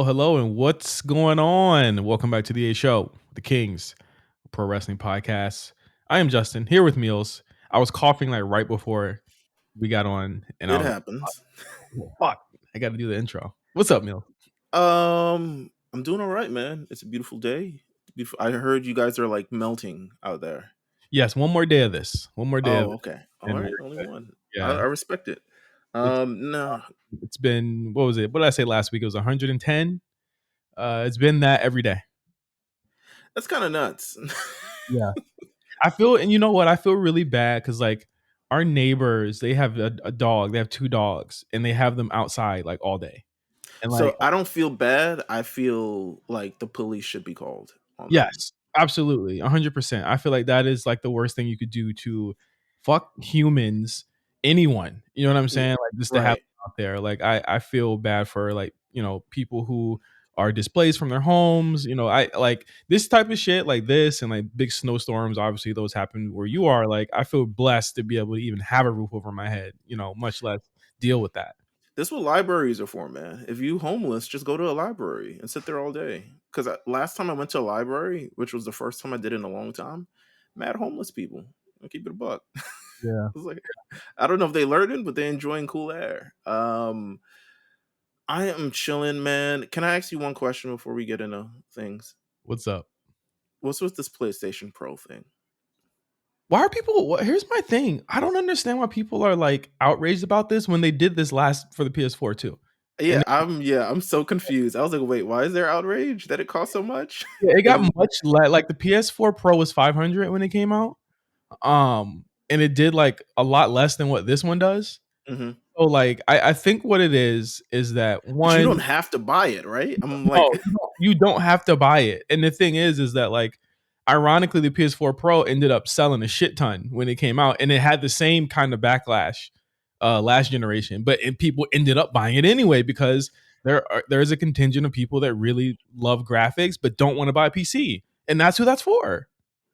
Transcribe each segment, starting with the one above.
Hello, and what's going on? Welcome back to the A Show, the Kings Pro Wrestling Podcast. I am Justin, here with Meals. I was coughing like right before we got on, and I It was happens. like, fuck, I got to do the intro. What's up, Meals? I'm doing all right, man. It's a beautiful day. I heard you guys are like melting out there. Yes, one more day of this. One more day of Oh, this, okay. All and right, we're only good. one. I Yeah, respect it. it's No, it's been, what was it? What did I say last week? It was 110. It's been that every day. that's kind of nuts. Yeah. I feel, and you know what? I feel really bad because like our neighbors, they have a dog. They have two dogs, and they have them outside like all day. And like, So I don't feel bad. I feel like the police should be called on them. yes, absolutely, 100%. I feel like that is like the worst thing you could do to fuck humans, anyone. You know what I'm Yeah, saying? Like just to have right. them out there. Like I feel bad for like people who are displaced from their homes. I like this type of shit like this and like big snowstorms. Obviously, those happen where you are. Like I feel blessed to be able to even have a roof over my head. Much less deal with that. This is what libraries are for, man. If you homeless, just go to a library and sit there all day. Because last time I went to a library, which was the first time I did in a long time, mad homeless people. I'll keep it a buck. Yeah. I was like, I don't know if they learning, but they're enjoying cool air. I am chilling, man. Can I ask you one question before we get into things? What's up? What's with this PlayStation Pro thing? Why are people? Here's my thing. I don't understand why people are like outraged about this when they did this last for the PS4 too. And I'm so confused. I was like, wait, why is there outrage that it costs so much? it It got was much less. Like the PS4 Pro was 500 when it came out. And it did like a lot less than what this one does. Mhm. So like, I think what it is that But you don't one, have to buy it, right? I'm no, like, you don't have to buy it. And the thing is that like, ironically, the PS4 Pro ended up selling a shit ton when it came out, and it had the same kind of backlash last generation. But people ended up buying it anyway because there is a contingent of people that really love graphics but don't want to buy a PC, and that's who that's for.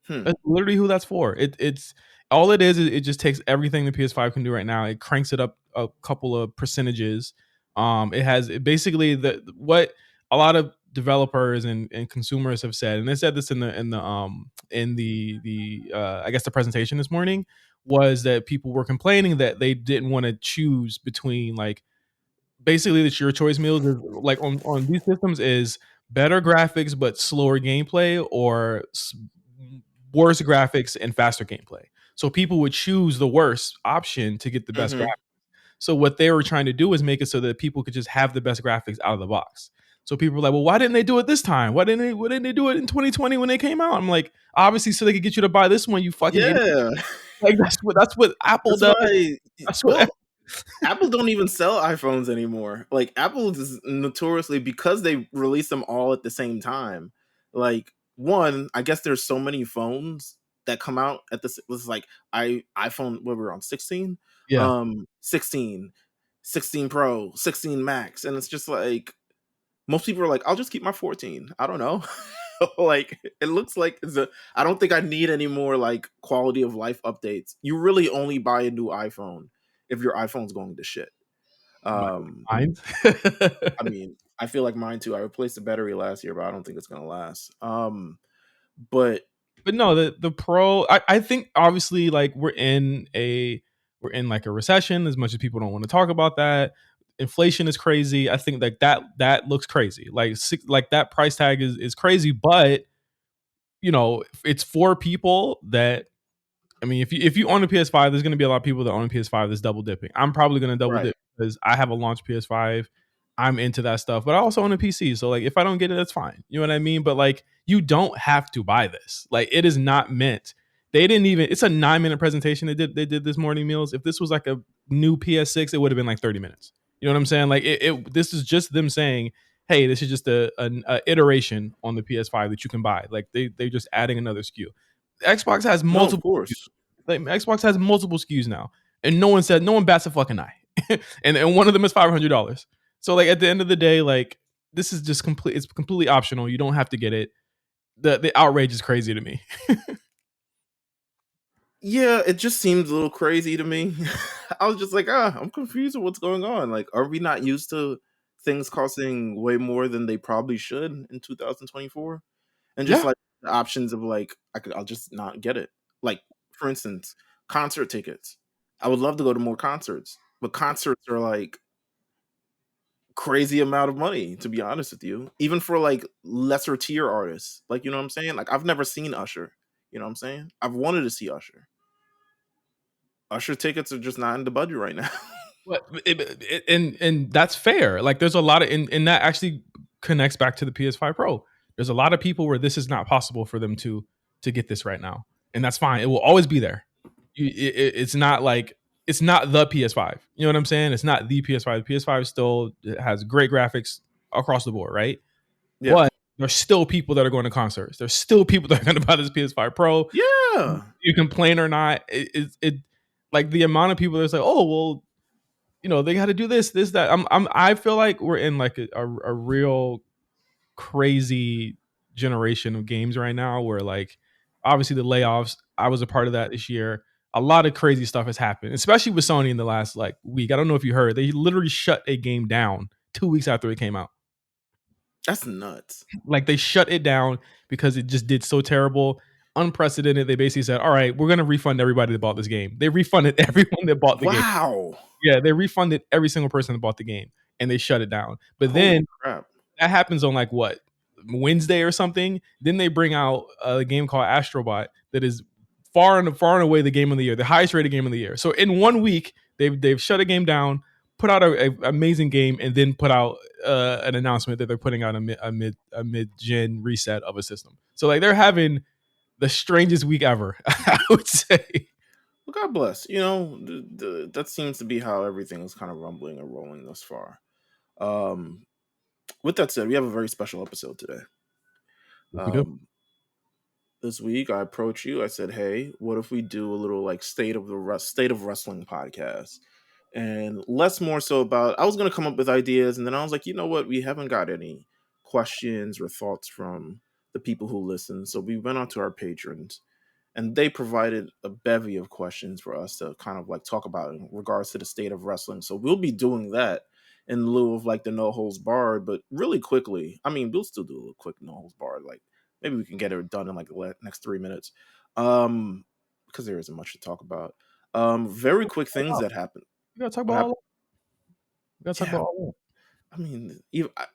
hmm. That's literally who that's for. It's all it is. It just takes everything the PS5 can do right now. It cranks it up a couple of percentages. It has basically the what a lot of developers and consumers have said, and they said this in the I guess the presentation this morning was that people were complaining that they didn't want to choose between like basically that your choice meals is like on these systems is better graphics but slower gameplay or worse graphics and faster gameplay. So people would choose the worst option to get the best Mhm. graphics. So what they were trying to do is make it so that people could just have the best graphics out of the box. So people were like, "Well, why didn't they do it this time? Why didn't they do it in 2020 when they came out?" I'm like, "Obviously, so they could get you to buy this one. You fucking idiot! Yeah. Like that's what Apple That's does. why That's what well, Apple don't even sell iPhones anymore. Like Apple is notoriously because they release them all at the same time. Like one, I guess there's so many phones that come out at this was like iPhone what we're on 16, yeah. 16, 16 Pro, 16 Max, and it's just like most people are like, I'll just keep my 14. I don't know. Like it looks like I don't think I need any more like quality of life updates. You really only buy a new iPhone if your iPhone's going to shit. Um, Mine. I mean, I feel like mine too. I replaced the battery last year, but I don't think it's gonna last. But But no, the pro. I think obviously like we're in like a recession. As much as people don't want to talk about that, inflation is crazy. I think like that looks crazy. Like that price tag is crazy. But it's for people that. I mean, if you own a PS5, there's going to be a lot of people that own a PS5 that's double dipping. I'm probably going to double right, dip because I have a launch PS5. I'm into that stuff, but I also own a PC. So like, if I don't get it, that's fine. You know what I mean? But like, you don't have to buy this. Like, it is not meant. They didn't even. It's a 9-minute presentation they did this morning meals. If this was like a new PS6, it would have been like 30 minutes. You know what I'm saying? Like, this is just them saying, hey, this is just a iteration on the PS5 that you can buy. Like they're just adding another SKU. Xbox has no, of multiple course, like Xbox has multiple SKUs now, and no one bats a fucking eye, and one of them is $500. So like at the end of the day, like this is just complete. It's completely optional. You don't have to get it. The outrage is crazy to me. yeah, it just seems a little crazy to me. I was just like, I'm confused with what's going on. Like, are we not used to things costing way more than they probably should in 2024, and just Yeah. like the options of like I'll just not get it. Like for instance, concert tickets. I would love to go to more concerts, but concerts are like crazy amount of money, to be honest with you. Even for like lesser tier artists. Like, you know what I'm saying? Like I've never seen Usher. You know what I'm saying? I've wanted to see Usher. Usher tickets are just not in the budget right now. But and that's fair. Like there's a lot of and that actually connects back to the PS5 Pro. There's a lot of people where this is not possible for them to get this right now, and that's fine. It will always be there. It's not like it's not the PS5. You know what I'm saying? It's not the PS5. The PS5 still has great graphics across the board, right? Yeah. But there's still people that are going to concerts. There's still people that are going to buy this PS5 Pro. Yeah. You complain or not, it like the amount of people that's like, oh well, you know, they got to do this, that. I feel like we're in like a real crazy generation of games right now where like obviously the layoffs, I was a part of that this year. A lot of crazy stuff has happened, especially with Sony in the last like week. I don't know if you heard, they literally shut a game down 2 weeks after it came out. That's nuts. Like they shut it down because it just did so terrible, unprecedented. They basically said, all right, we're going to refund everybody that bought this game. They refunded everyone that bought the game. Wow. Yeah, they refunded every single person that bought the game and they shut it down. But Holy then crap. that happens on like what, Wednesday or something. Then they bring out a game called Astrobot that is far and away the game of the year, the highest rated game of the year. So in 1 week, they've shut a game down, put out a amazing game, and then put out an announcement that they're putting out a mid-gen reset of a system. So like they're having the strangest week ever, I would say. Well, God bless. You know, that seems to be how everything is kind of rumbling and rolling thus far. With that said, we have a very special episode today. We do. This week, I approached you. I said, "Hey, what if we do a little like state of wrestling podcast?" And less more so about. I was going to come up with ideas, and then I was like, you know what? We haven't got any questions or thoughts from the people who listen, so we went on to our patrons, and they provided a bevy of questions for us to kind of like talk about in regards to the state of wrestling. So we'll be doing that in lieu of like the no holds barred, but really quickly. I mean, we'll still do a little quick no holds barred. Like maybe we can get it done in like the next 3 minutes, because there isn't much to talk about. Very quick things that happen. We gotta talk about all. We gotta talk about all. I mean,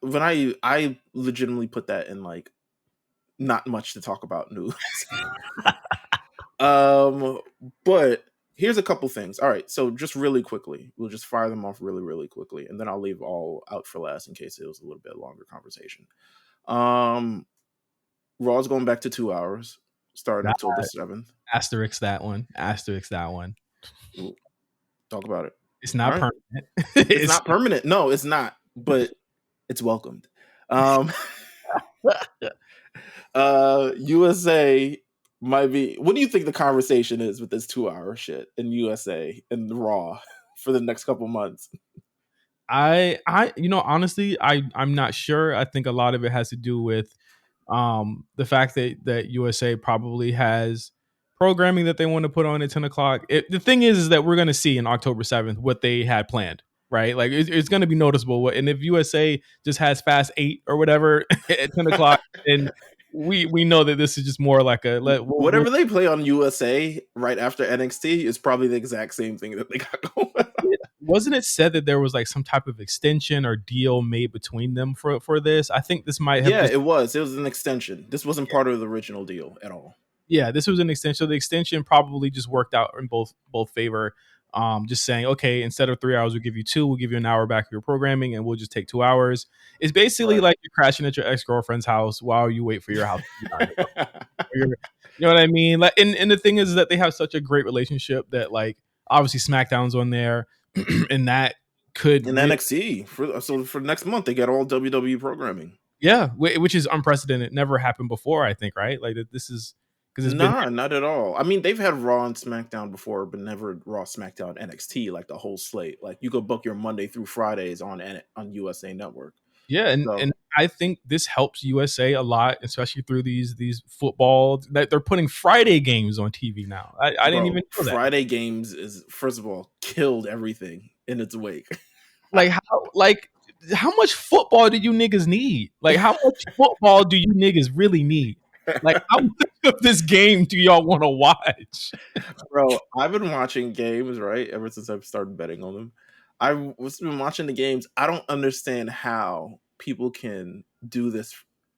when I legitimately put that in like not much to talk about news. But here's a couple things. All right, so just really quickly, we'll just fire them off really, really quickly, and then I'll leave all out for last in case it was a little bit longer conversation. Raw's going back to 2 hours, starting October 7th. Asterisk that one. Talk about it. It's not permanent. It's not permanent. No, it's not. But it's welcomed. USA might be. What do you think the conversation is with this 2 hour shit in USA and Raw for the next couple months? I honestly, I'm not sure. I think a lot of it has to do with the fact that USA probably has programming that they want to put on at 10 o'clock. The thing is that we're going to see on October 7th what they had planned, right? Like it's going to be noticeable. And if USA just has Fast 8 or whatever at 10 o'clock, then we know that this is just more like whatever they play on USA right after NXT is probably the exact same thing that they got going on. Wasn't it said that there was like some type of extension or deal made between them for this? I think this might have. Yeah, it was an extension. This wasn't part of the original deal at all. Yeah, this was an extension. So the extension probably just worked out in both favor. Just saying, okay, instead of 3 hours, we'll give you 2. We'll give you an hour back of your programming, and we'll just take 2 hours. It's basically like you're crashing at your ex-girlfriend's house while you wait for your house to be done. You know what I mean? Like, and the thing is that they have such a great relationship that, like, obviously SmackDown's on there, and that could in NXT for next month they get all WWE programming. Yeah, which is unprecedented. Never happened before, I think. Right? Like this is. Not at all. I mean, they've had Raw and SmackDown before, but never Raw, SmackDown, NXT, like the whole slate. Like you could book your Monday through Fridays on USA Network. Yeah, and I think this helps USA a lot, especially through these football that they're putting Friday games on TV now. I didn't even know that. Friday games is, first of all, killed everything in its wake. Like how, like how much football do you niggas need? Like, how much football do you niggas really need? Like, how much of this game do y'all want to watch? Bro, I've been watching games, right? Ever since I've started betting on them. I've been watching the games. I don't understand how people can do this.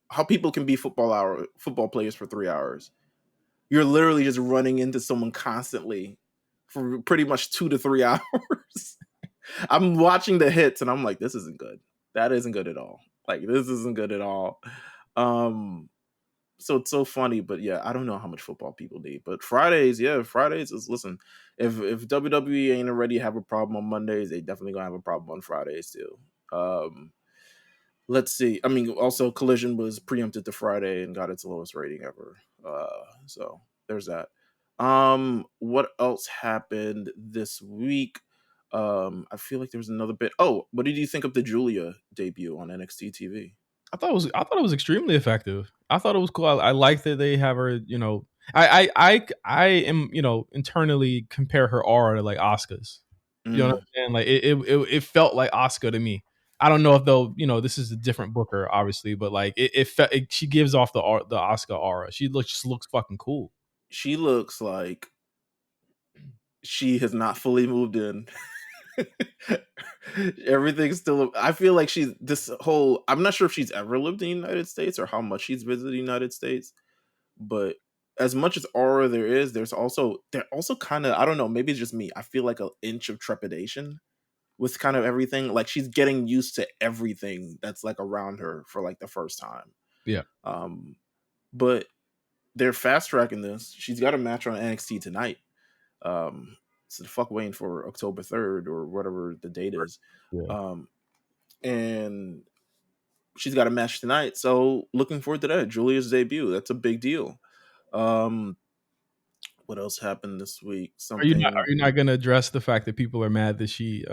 How people can be football players for 3 hours. You're literally just running into someone constantly for pretty much 2 to 3 hours. I'm watching the hits and I'm like, this isn't good. That isn't good at all. Like, this isn't good at all. So it's so funny, but yeah, I don't know how much football people need. But Fridays is, listen, if WWE ain't already have a problem on Mondays, they definitely gonna have a problem on Fridays too. Let's see. I mean, also Collision was preempted to Friday and got its lowest rating ever. So there's that. What else happened this week? I feel like there was another bit. Oh, what did you think of the Julia debut on NXT TV? I thought it was extremely effective. I thought it was cool. I like that they have her. I am internally compare her aura to like Asuka's. You know what I'm saying? Like it felt like Asuka to me. I don't know if they'll this is a different booker obviously, but like she gives off the Asuka aura. She just looks fucking cool. She looks like she has not fully moved in. Everything's still. I feel like she's this whole. I'm not sure if she's ever lived in the United States or how much she's visited the United States, but as much as aura there's also kind of, I don't know, maybe it's just me. I feel like an inch of trepidation with kind of everything. Like she's getting used to everything that's like around her for like the first time. Yeah. But they're fast tracking this. She's got a match on NXT tonight. So the fuck waiting for October 3rd or whatever the date is. Yeah. And she's got a match tonight. So looking forward to that. Julia's debut. That's a big deal. What else happened this week? Something. Are you not gonna address the fact that people are mad that she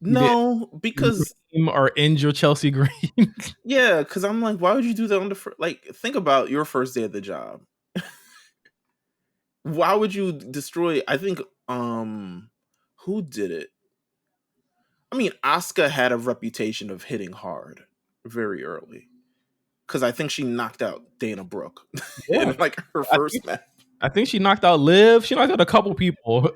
no, because or injure Chelsea Green? Yeah, because I'm like, why would you do that on the first? Like, think about your first day at the job. Why would you destroy? I think who did it? I mean, Asuka had a reputation of hitting hard very early. Because I think she knocked out Dana Brooke in like her first match. I think she knocked out Liv. She knocked out a couple people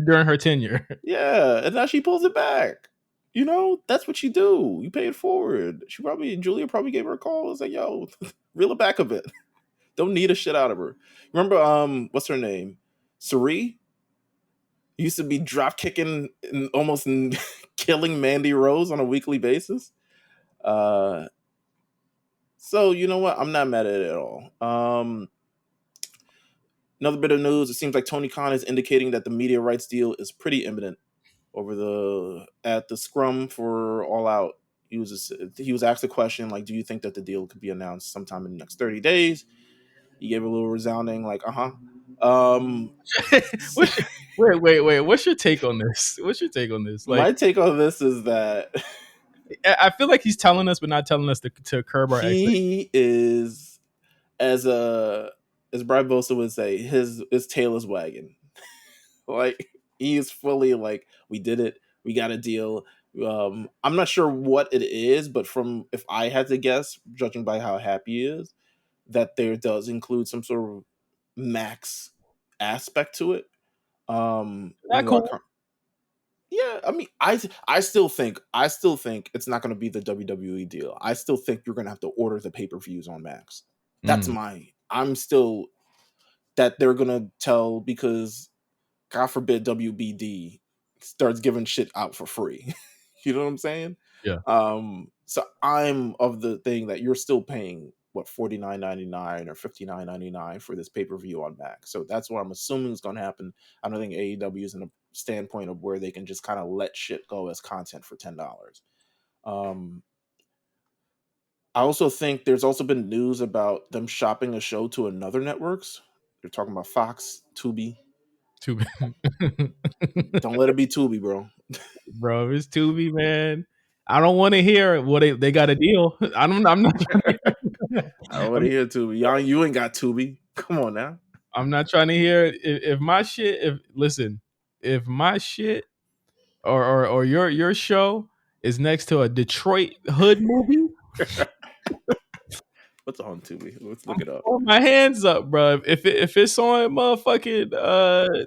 during her tenure. Yeah, and now she pulls it back. That's what you do. You pay it forward. Julia probably gave her a call. It's like, yo, reel it back a bit. Don't need a shit out of her. Remember, what's her name? Sari used to be drop kicking and almost killing Mandy Rose on a weekly basis. So you know what? I'm not mad at it at all. Another bit of news. It seems like Tony Khan is indicating that the media rights deal is pretty imminent. At the scrum for All Out, he was asked a question like, "Do you think that the deal could be announced sometime in the next 30 days?" He gave a little resounding like, Wait. What's your take on this? Like, my take on this is that I feel like he's telling us, but not telling us to curb our expectations. He is, as Brian Bosa would say, his tail is wagging. Like, he is fully like, we did it. We got a deal. I'm not sure what it is, but if I had to guess, judging by how happy he is, that there does include some sort of max aspect to it. Cool. Yeah, I mean, I still think it's not going to be the WWE deal. I still think you're going to have to order the pay-per-views on Max. That's I'm still that they're going to tell, because God forbid WBD starts giving shit out for free. You know what I'm saying? Yeah. So I'm of the thing that you're still paying what, $49.99 or $59.99 for this pay-per-view on Max. So that's what I'm assuming is going to happen. I don't think AEW is in a standpoint of where they can just kind of let shit go as content for $10. I also think there's also been news about them shopping a show to another networks. They're talking about Fox, Tubi. Tubi. Don't let it be Tubi, bro. Bro, it's Tubi, man. I don't want to hear what they got a deal. I'm not. I don't want to hear Tubi. Y'all, you ain't got Tubi. Come on now. I'm not trying to hear if my shit. If my shit or your show is next to a Detroit hood movie. What's on Tubi? Let's look it up. Throw my hands up, bro. If it's on motherfucking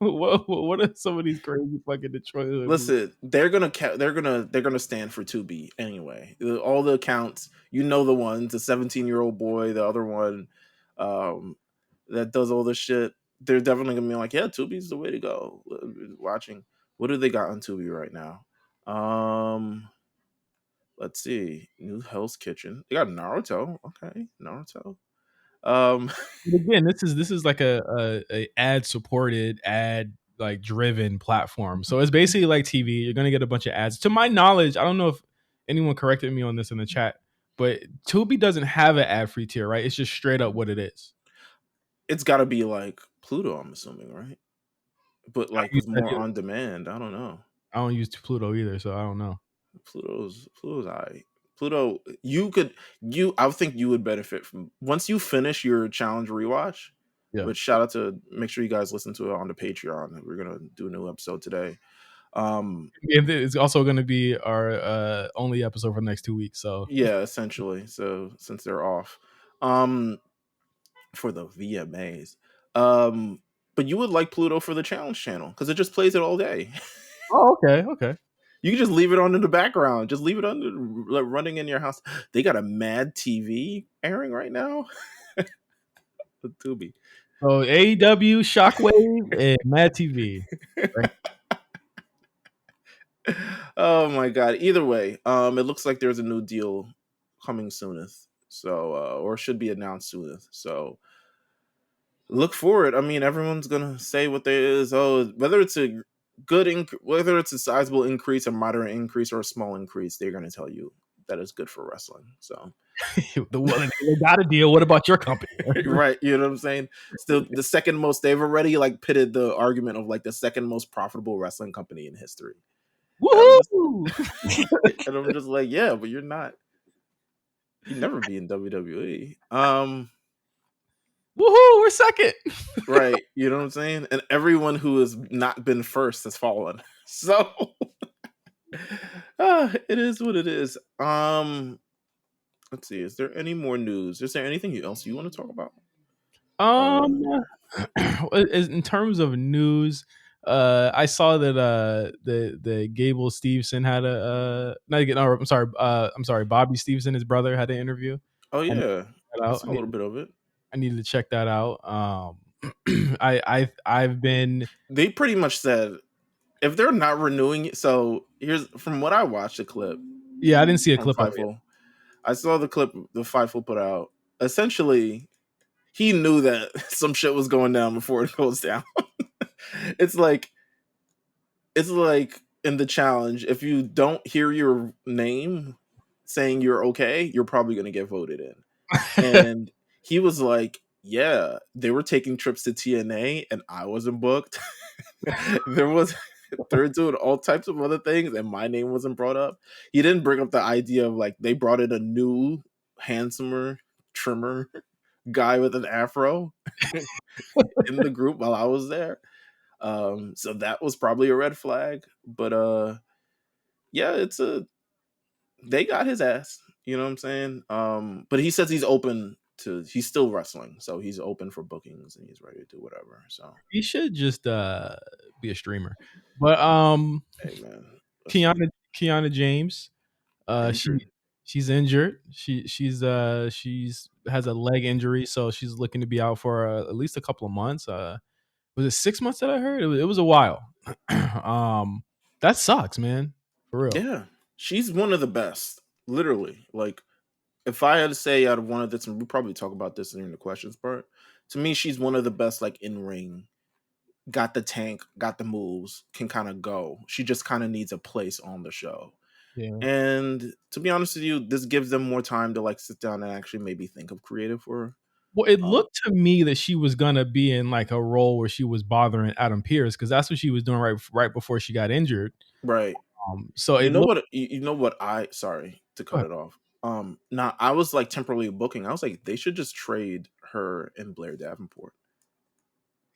what are some of these crazy fucking Detroit hood movies? Listen, they're gonna stand for Tubi anyway. All the accounts, you know the ones, the 17-year-old boy, the other one, um, that does all this shit. They're definitely gonna be like, yeah, Tubi's the way to go. Watching, what do they got on Tubi right now? Let's see, new Hell's Kitchen. They got Naruto. Okay, Naruto. Um, But again, this is like a ad supported, ad like driven platform. So it's basically like TV. You're gonna get a bunch of ads. To my knowledge, I don't know if anyone corrected me on this in the chat, but Tubi doesn't have an ad free tier, right? It's just straight up what it is. it's got to be like Pluto, I'm assuming, right? But I like use with more on demand. I don't know. I don't use Pluto either, so I don't know. Pluto's I. Pluto, I would think you would benefit from once you finish your challenge rewatch. Yeah. Which shout out to, make sure you guys listen to it on the Patreon. We're gonna do a new episode today. It's also going to be our only episode for the next 2 weeks. So Yeah, essentially. So since they're off, for the VMAs, but you would like Pluto for the challenge channel because it just plays it all day. oh, okay. You can just leave it on in the background. Just leave it on like, running in your house. They got a Mad TV airing right now. The Tubi. So AEW, Shockwave, and Mad TV. Right? Oh my god. Either way, it looks like there's a new deal coming soonest. So or should be announced soonest. So look for it. I mean, everyone's gonna say what there is. Oh, whether it's a whether it's a sizable increase, a moderate increase, or a small increase, they're gonna tell you that is good for wrestling. So The one they got a deal. What about your company? right, you know what I'm saying? Still the second most, they've already like pitted the argument of like the second most profitable wrestling company in history. Woohoo! And I'm just like, yeah, but you'd never be in WWE. Woohoo! We're second. Right, you know what I'm saying? And everyone who has not been first has fallen. So it is what it is. Let's see, is there any more news? Is there anything else you want to talk about? In terms of news, I saw that the Gable Steveson had I'm sorry, Bobby Stevenson, his brother, had an interview. Oh I need to yeah, check that I out. saw a little bit of it. I needed to check that out. I've been They pretty much said if they're not renewing it. So here's from what I watched the clip I didn't see a from clip of it. Fightful. I saw the clip the Fightful put out. Essentially, he knew that some shit was going down before it goes down. it's like in the challenge, if you don't hear your name saying you're okay, you're probably gonna get voted in. And he was like, yeah, they were taking trips to TNA and I wasn't booked. They're doing all types of other things and my name wasn't brought up. He didn't bring up the idea of like they brought in a new handsomer trimmer guy with an afro in the group while I was there. So that was probably a red flag. But yeah, they got his ass. You know what I'm saying? But he says he's still wrestling, so he's open for bookings and he's ready to do whatever. So he should just be a streamer. But hey man, Kiana James, injured. she's injured. She's has a leg injury, so she's looking to be out for at least a couple of months. Was it 6 months that I heard? It was a while. That sucks, man. For real. Yeah, she's one of the best. Literally, like if I had to say out of one of this, and we'll probably talk about this in the questions part. To me, she's one of the best, like in ring. Got the tank, got the moves, can kind of go. She just kind of needs a place on the show. Yeah. And to be honest with you, this gives them more time to like sit down and actually maybe think of creative for her. Well, it looked to me that she was gonna be in like a role where she was bothering Adam Pearce because that's what she was doing right before she got injured. Right. So you know what I sorry to cut it off. Now I was like temporarily booking. I was like, they should just trade her and Blair Davenport.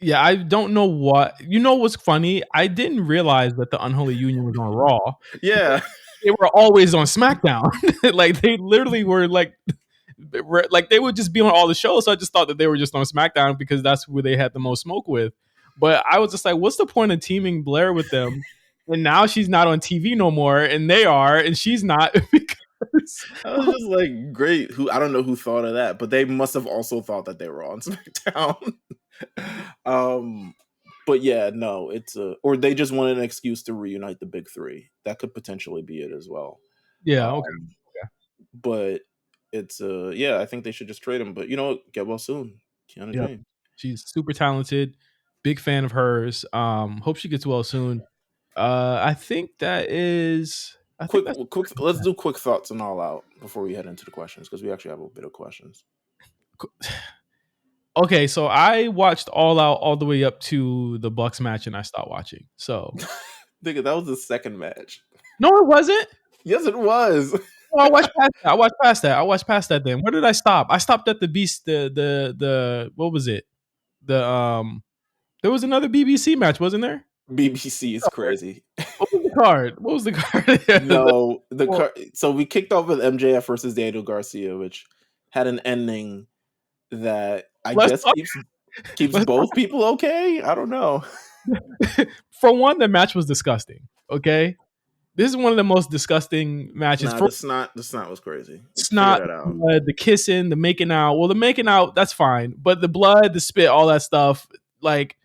Yeah, I don't know what. You know what's funny? I didn't realize that the Unholy Union was on Raw. Yeah. they were always on SmackDown. Like they literally were like they would just be on all the shows. So I just thought that they were just on SmackDown because that's who they had the most smoke with. But I was just like, what's the point of teaming Blair with them? And now she's not on TV no more, and they are, and she's not because I was just like, great. Who I don't know who thought of that, but they must have also thought that they were on SmackDown. um, but yeah, no, it's or they just wanted an excuse to reunite the big three. That could potentially be it as well. yeah, okay. Um, but it's yeah, I think they should just trade him. But you know what? Get well soon, Kiana Yeah. James. She's super talented. Big fan of hers. Hope she gets well soon. I think that is. I think that's Quick. Let's do quick thoughts and all out before we head into the questions because we actually have a bit of questions. okay. So I watched All Out all the way up to the Bucks match, and I stopped watching. So, Nigga, that was the second match. no, it wasn't. Yes, it was. Oh, I watched past that. I watched past that. Then where did I stop? I stopped at the Beast. The what was it? The. There was another BBC match, wasn't there? BBC is crazy. What was the card? What was the card? No, the card. So we kicked off with MJF versus Daniel Garcia, which had an ending that I guess keeps both people okay. I don't know. For one, the match was disgusting. Okay, this is one of the most disgusting matches. Nah, the snot was crazy. Snot, the kissing, the making out. Well, the making out, that's fine, but the blood, the spit, all that stuff, like,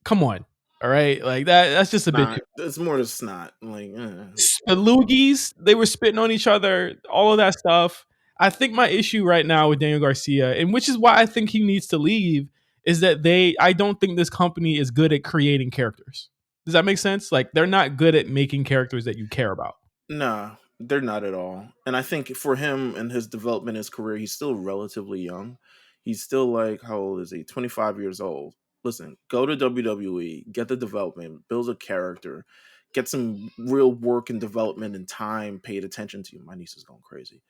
come on, all right, like that's just a bit. It's more the snot, like the loogies. They were spitting on each other, all of that stuff. I think my issue right now with Daniel Garcia, and which is why I think he needs to leave, is that I don't think this company is good at creating characters. Does that make sense? Like they're not good at making characters that you care about. Nah, they're not at all. And I think for him and his development in his career, he's still relatively young. He's still like, how old is he? 25 years old. Listen, go to WWE, get the development, build a character, get some real work and development and time paid attention to you. My niece is going crazy.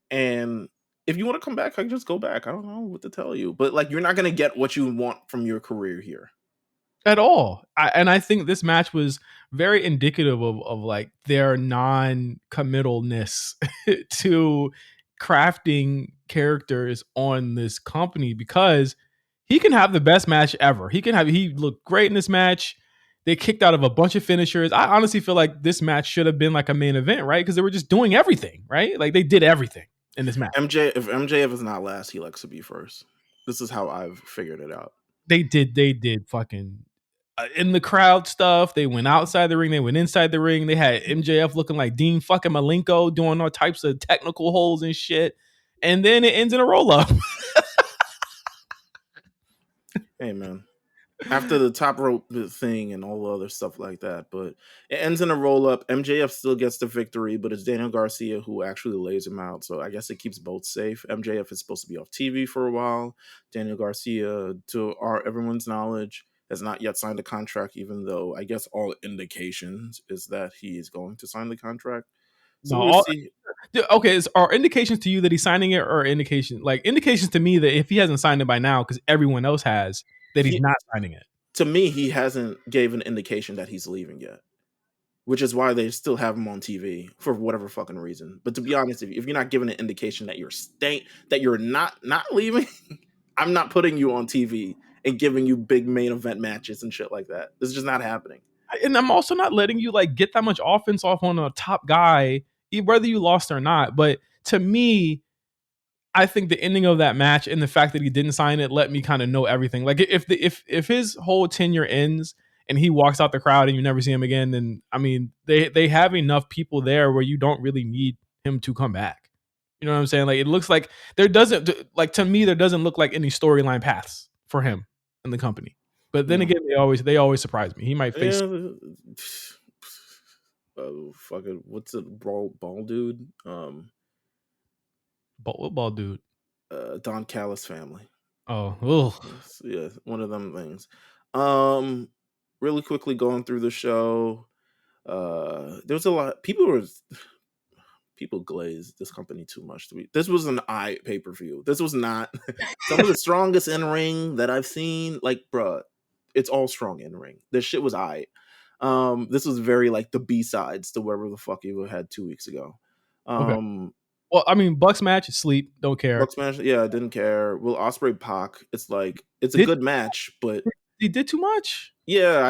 And if you want to come back, I can just go back. I don't know what to tell you. But like you're not gonna get what you want from your career here. At all. And I think this match was very indicative of like their non-committalness to crafting characters on this company, because he can have the best match ever. He looked great in this match. They kicked out of a bunch of finishers. I honestly feel like this match should have been like a main event, right? Because they were just doing everything, right? Like they did everything in this match. If MJF is not last, he likes to be first. This is how I've figured it out. They did fucking in the crowd stuff. They went outside the ring. They went inside the ring. They had MJF looking like Dean fucking Malenko doing all types of technical holds and shit. And then it ends in a roll up. Hey, man. After the top rope thing and all the other stuff like that, but it ends in a roll up. MJF still gets the victory, but it's Daniel Garcia who actually lays him out. So I guess it keeps both safe. MJF is supposed to be off TV for a while. Daniel Garcia, to everyone's knowledge, has not yet signed a contract, even though I guess all indications is that he is going to sign the contract. So we'll see. Okay, are indications to you that he's signing it, or indications to me that if he hasn't signed it by now, because everyone else has, that he's not signing it? To me, he hasn't gave an indication that he's leaving yet, which is why they still have him on TV for whatever fucking reason. But to be honest, if you're not giving an indication that you're not leaving, I'm not putting you on TV and giving you big main event matches and shit like that. This is just not happening. And I'm also not letting you like get that much offense off on a top guy, whether you lost or not. But to me, I think the ending of that match and the fact that he didn't sign it let me kind of know everything. Like if his whole tenure ends and he walks out the crowd and you never see him again, then I mean they have enough people there where you don't really need him to come back. You know what I'm saying? Like it looks like there doesn't look like any storyline paths for him in the company. But then again, they always surprise me. He might face fucking what's it, ball dude? Ball dude. Don Callis family. Oh, yeah, one of them things. Really quickly going through the show. There was a lot. People glazed this company too much. This was an pay-per-view. This was not some of the strongest in ring that I've seen. Like, bruh, it's all strong in ring. This shit was This was very like the B sides to whatever the fuck you had 2 weeks ago. Okay. Um, Well, I mean, Bucks match, sleep, don't care. Bucks match, yeah, I didn't care. Will Osprey Pac, it's like it's a Did good match, but he did too much? yeah,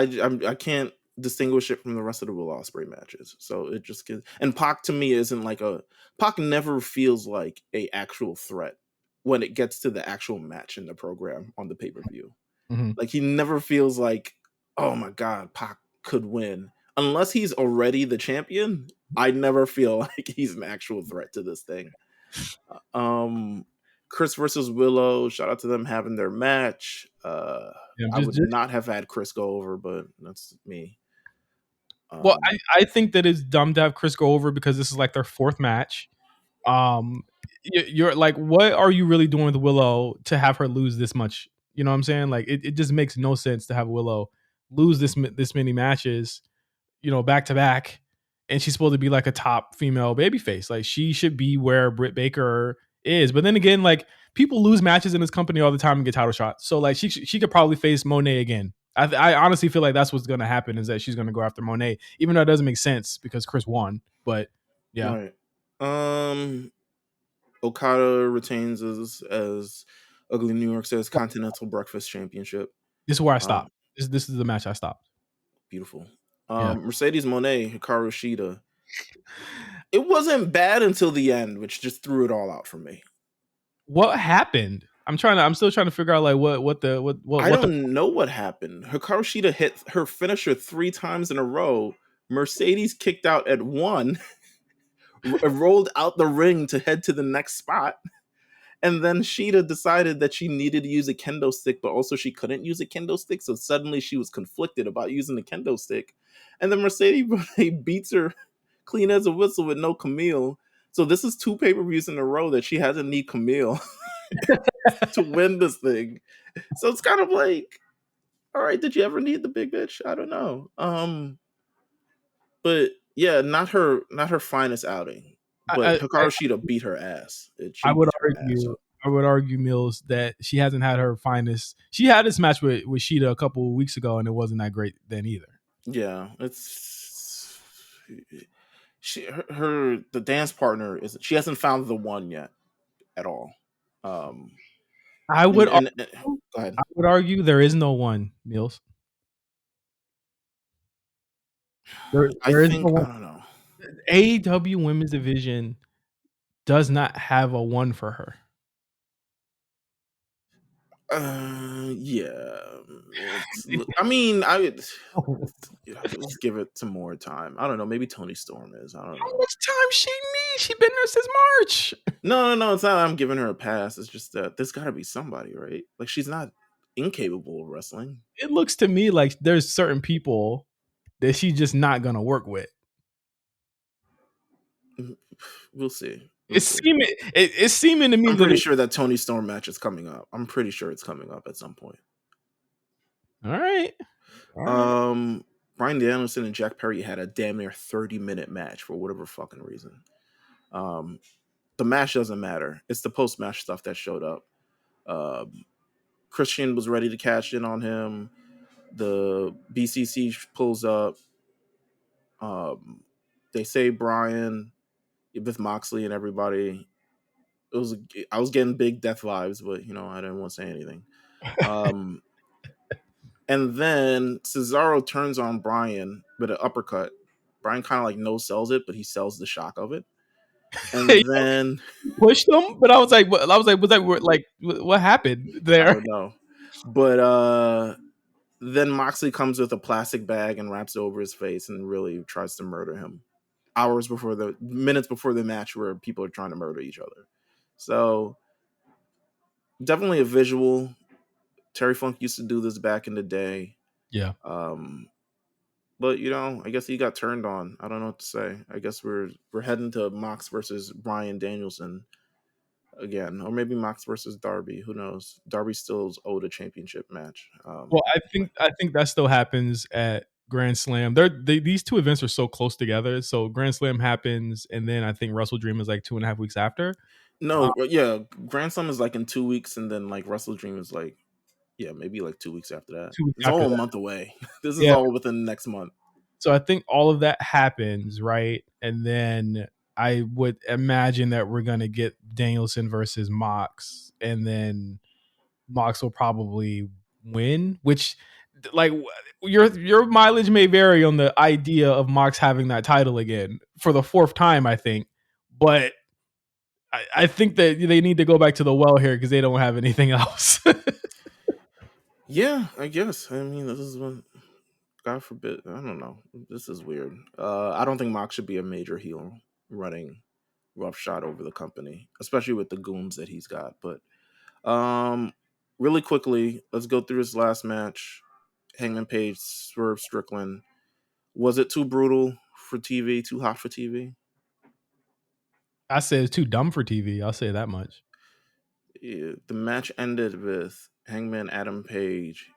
I can't distinguish it from the rest of the Will Ospreay matches. So it just gets, and Pac to me isn't like a Pac never feels like a actual threat when it gets to the actual match in the program on the pay per view. Mm-hmm. Like he never feels like, oh my god, Pac could win unless he's already the champion. I never feel like he's an actual threat to this thing. Chris versus Willow, shout out to them having their match. Yeah, I would not have had Chris go over, but that's me. Well, I think that it's dumb to have Chris go over because this is like their fourth match. You're like, what are you really doing with Willow to have her lose this much? You know what I'm saying? Like, it just makes no sense to have Willow lose this many matches, back to back, and she's supposed to be like a top female babyface. Like, she should be where Britt Baker is. But then again, like, people lose matches in this company all the time and get title shots. So like, she could probably face Monet again. I honestly feel like that's what's going to happen, is that she's going to go after Monet, even though it doesn't make sense because Chris won. But yeah, right. Okada retains as Ugly New York says Continental Breakfast Championship. This is where I stopped. This is the match I stopped. Beautiful. Yeah. Mercedes Moné, Hikaru Shida. It wasn't bad until the end, which just threw it all out for me. What happened? I'm still trying to figure out like what I don't know what happened. Hikaru Shida hit her finisher 3 times in a row. Mercedes kicked out at 1, rolled out the ring to head to the next spot. And then Shida decided that she needed to use a kendo stick, but also she couldn't use a kendo stick. So suddenly she was conflicted about using the kendo stick. And then Mercedes beats her clean as a whistle with no Camille. So this is 2 pay-per-views in a row that she hasn't need Camille to win this thing. So it's kind of like, all right, did you ever need the big bitch? I don't know. But yeah, not her finest outing. But Hikaru Shida beat her ass. I would argue, Mills, that she hasn't had her finest. She had this match with Shida a couple of weeks ago, and it wasn't that great then either. Yeah, it's the dance partner is she hasn't found the one yet at all. I would argue there is no one, Mills. I don't know. AEW Women's Division does not have a one for her. Yeah. I mean, I would let's give it some more time. I don't know. Maybe Toni Storm is. I don't know. How much time she needs? She been there since March. No. It's not. I'm giving her a pass. It's just that there's got to be somebody, right? Like she's not incapable of wrestling. It looks to me like there's certain people that she's just not gonna work with. We'll see. It's seeming to me. I'm pretty sure that Toni Storm match is coming up. I'm pretty sure it's coming up at some point. All right. Bryan Danielson and Jack Perry had a damn near 30-minute match for whatever fucking reason. The match doesn't matter. It's the post-match stuff that showed up. Christian was ready to cash in on him. The BCC pulls up. They say Bryan with Moxley and everybody. I was getting big death vibes, but I didn't want to say anything. And then Cesaro turns on Bryan with an uppercut. Bryan kind of like no sells it, but he sells the shock of it. And then pushed him, but I was like, was that like what happened there? I don't know. But then Moxley comes with a plastic bag and wraps it over his face and really tries to murder him. Minutes before the match where people are trying to murder each other. So definitely a visual. Terry Funk used to do this back in the day. Yeah. But I guess he got turned on. I don't know what to say. I guess we're heading to Mox versus Bryan Danielson again, or maybe Mox versus Darby. Who knows? Darby still owed a championship match. Well, I think that still happens at Grand Slam. These two events are so close together. So Grand Slam happens, and then I think Wrestle Dream is like 2.5 weeks after. No, yeah, Grand Slam is like in 2 weeks, and then like Wrestle Dream is like, maybe like 2 weeks after that. It's all a month away. This is all within the next month. So I think all of that happens, right? And then I would imagine that we're gonna get Danielson versus Mox, and then Mox will probably win. Which, like, your mileage may vary on the idea of Mox having that title again for the fourth time, I think. But I think that they need to go back to the well here because they don't have anything else. Yeah, I guess. I mean, this is what, God forbid. I don't know. This is weird. I don't think Mox should be a major heel running roughshod over the company, especially with the goons that he's got. But really quickly, let's go through his last match. Hangman Page, Swerve Strickland. Was it too brutal for TV? Too hot for TV? I say it's too dumb for TV. I'll say that much. Yeah, the match ended with Hangman Adam Page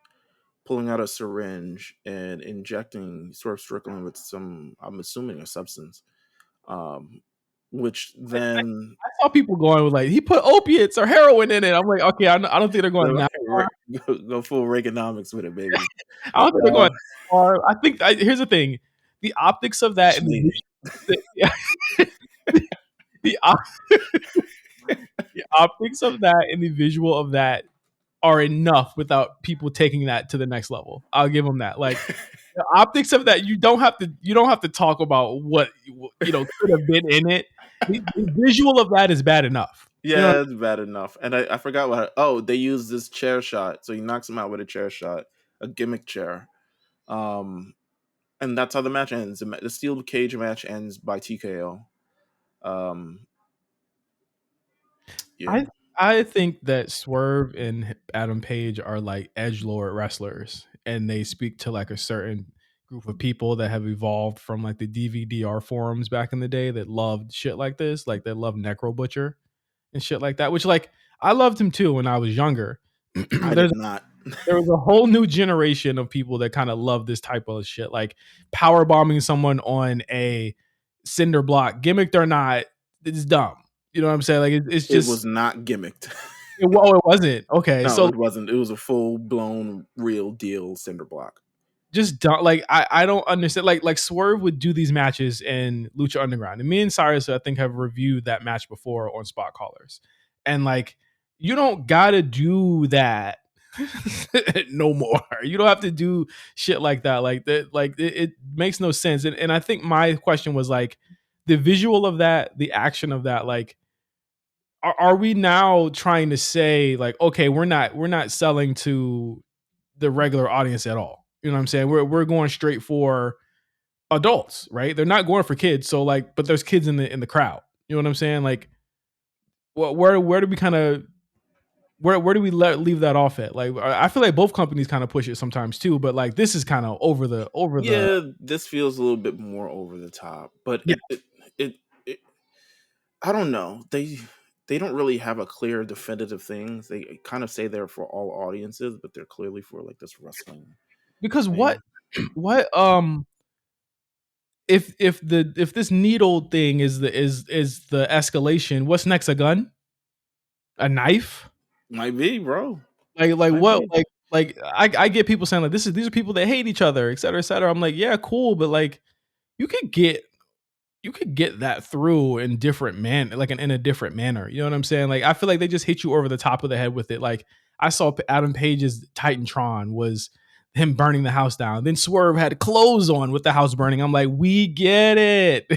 pulling out a syringe and injecting Swerve Strickland with some, I'm assuming, a substance. Which then I saw people going with like he put opiates or heroin in it. I'm like, okay, I don't think they're going that far. go full Reaganomics with it, baby. I don't think they're going that far. I think here's the thing: the optics of that, and the optics of that, and the visual of that are enough without people taking that to the next level. I'll give them that. Like the optics of that, you don't have to talk about what could have been in it. The visual of that is bad enough. Yeah, it's bad enough. And I forgot what. Oh, they used this chair shot, so he knocks him out with a chair shot, a gimmick chair. And that's how the match ends. The steel cage match ends by TKO. Yeah. I think that Swerve and Adam Page are like edgelord wrestlers, and they speak to like a certain group of people that have evolved from like the DVDR forums back in the day that loved shit like this, like they loved Necro Butcher and shit like that. Which like I loved him too when I was younger. I did not. There was a whole new generation of people that kind of love this type of shit, like power bombing someone on a cinder block, gimmicked or not. It's dumb. You know what I'm saying? Like it's just it was not gimmicked. It wasn't. Okay, no, so it wasn't. It was a full blown real deal cinder block. Just don't like I don't understand. Like Swerve would do these matches in Lucha Underground, and me and Cyrus I think have reviewed that match before on Spot Callers, and like you don't gotta do that no more. You don't have to do shit like that. Like that, like it makes no sense. And I think my question was like the visual of that, the action of that, like are we now trying to say like, okay, we're not selling to the regular audience at all? You know what I'm saying? We're going straight for adults, right? They're not going for kids. So like, but there's kids in the crowd. You know what I'm saying? Like, where do we kind of where do we leave that off at? Like, I feel like both companies kind of push it sometimes too, but like this is kind of over the. Yeah, this feels a little bit more over the top, but yeah. it I don't know. They don't really have a clear definitive thing. They kind of say they're for all audiences, but they're clearly for like this wrestling. Because thing. what if this needle thing is the escalation, what's next? A gun? A knife? Might be, bro. Like what? Be. Like I get people saying like these are people that hate each other, et cetera, et cetera. I'm like, yeah, cool, but like you could get that through in different in a different manner. You know what I'm saying? Like I feel like they just hit you over the top of the head with it. Like I saw Adam Page's Titantron was him burning the house down. Then Swerve had clothes on with the house burning. I'm like, we get it.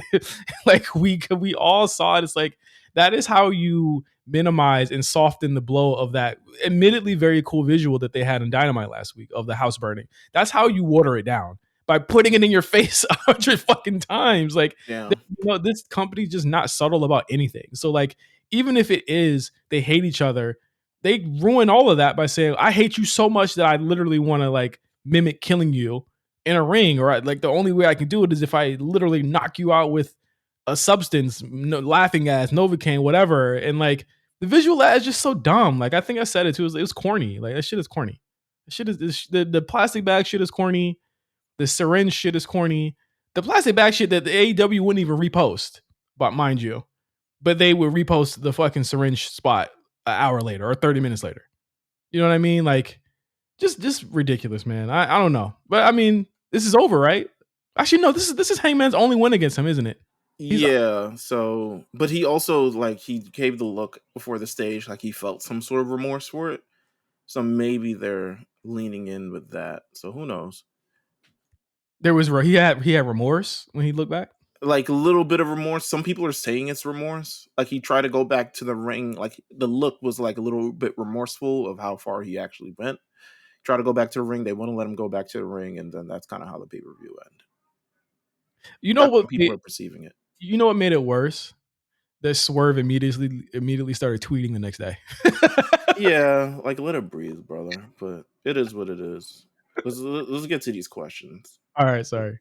Like we all saw it. It's like that is how you minimize and soften the blow of that admittedly very cool visual that they had in Dynamite last week of the house burning. That's how you water it down. By putting it in your face 100 fucking times. Like, this company's just not subtle about anything. So like, even if it is, they hate each other, they ruin all of that by saying, I hate you so much that I literally want to like mimic killing you in a ring. Or like the only way I can do it is if I literally knock you out with a substance, laughing gas, Novocaine, whatever. And like the visual that is just so dumb. Like I think I said it too. It was corny. Like that shit is corny. The plastic bag shit is corny. The syringe shit is corny. The plastic bag shit that the AEW wouldn't even repost, but mind you, but they would repost the fucking syringe spot an hour later or 30 minutes later. You know what I mean? Like, just ridiculous, man. I don't know, but I mean, this is over, right? Actually, no. This is Hangman's only win against him, isn't it? He's Yeah, so but he also like he gave the look before the stage like he felt some sort of remorse for it. So maybe they're leaning in with that. So who knows? there was he had remorse when he looked back. Like a little bit of remorse. Some people are saying it's remorse. Like he tried to go back to the ring. Like the look was like a little bit remorseful of how far he actually went. Try to go back to the ring. They want to let him go back to the ring, and then that's kind of how the pay per view end. You know That's what? how people are perceiving it. You know what made it worse? That Swerve immediately started tweeting the next day. Yeah, like let it breathe, brother. But it is what it is. Let's get to these questions. All right, sorry.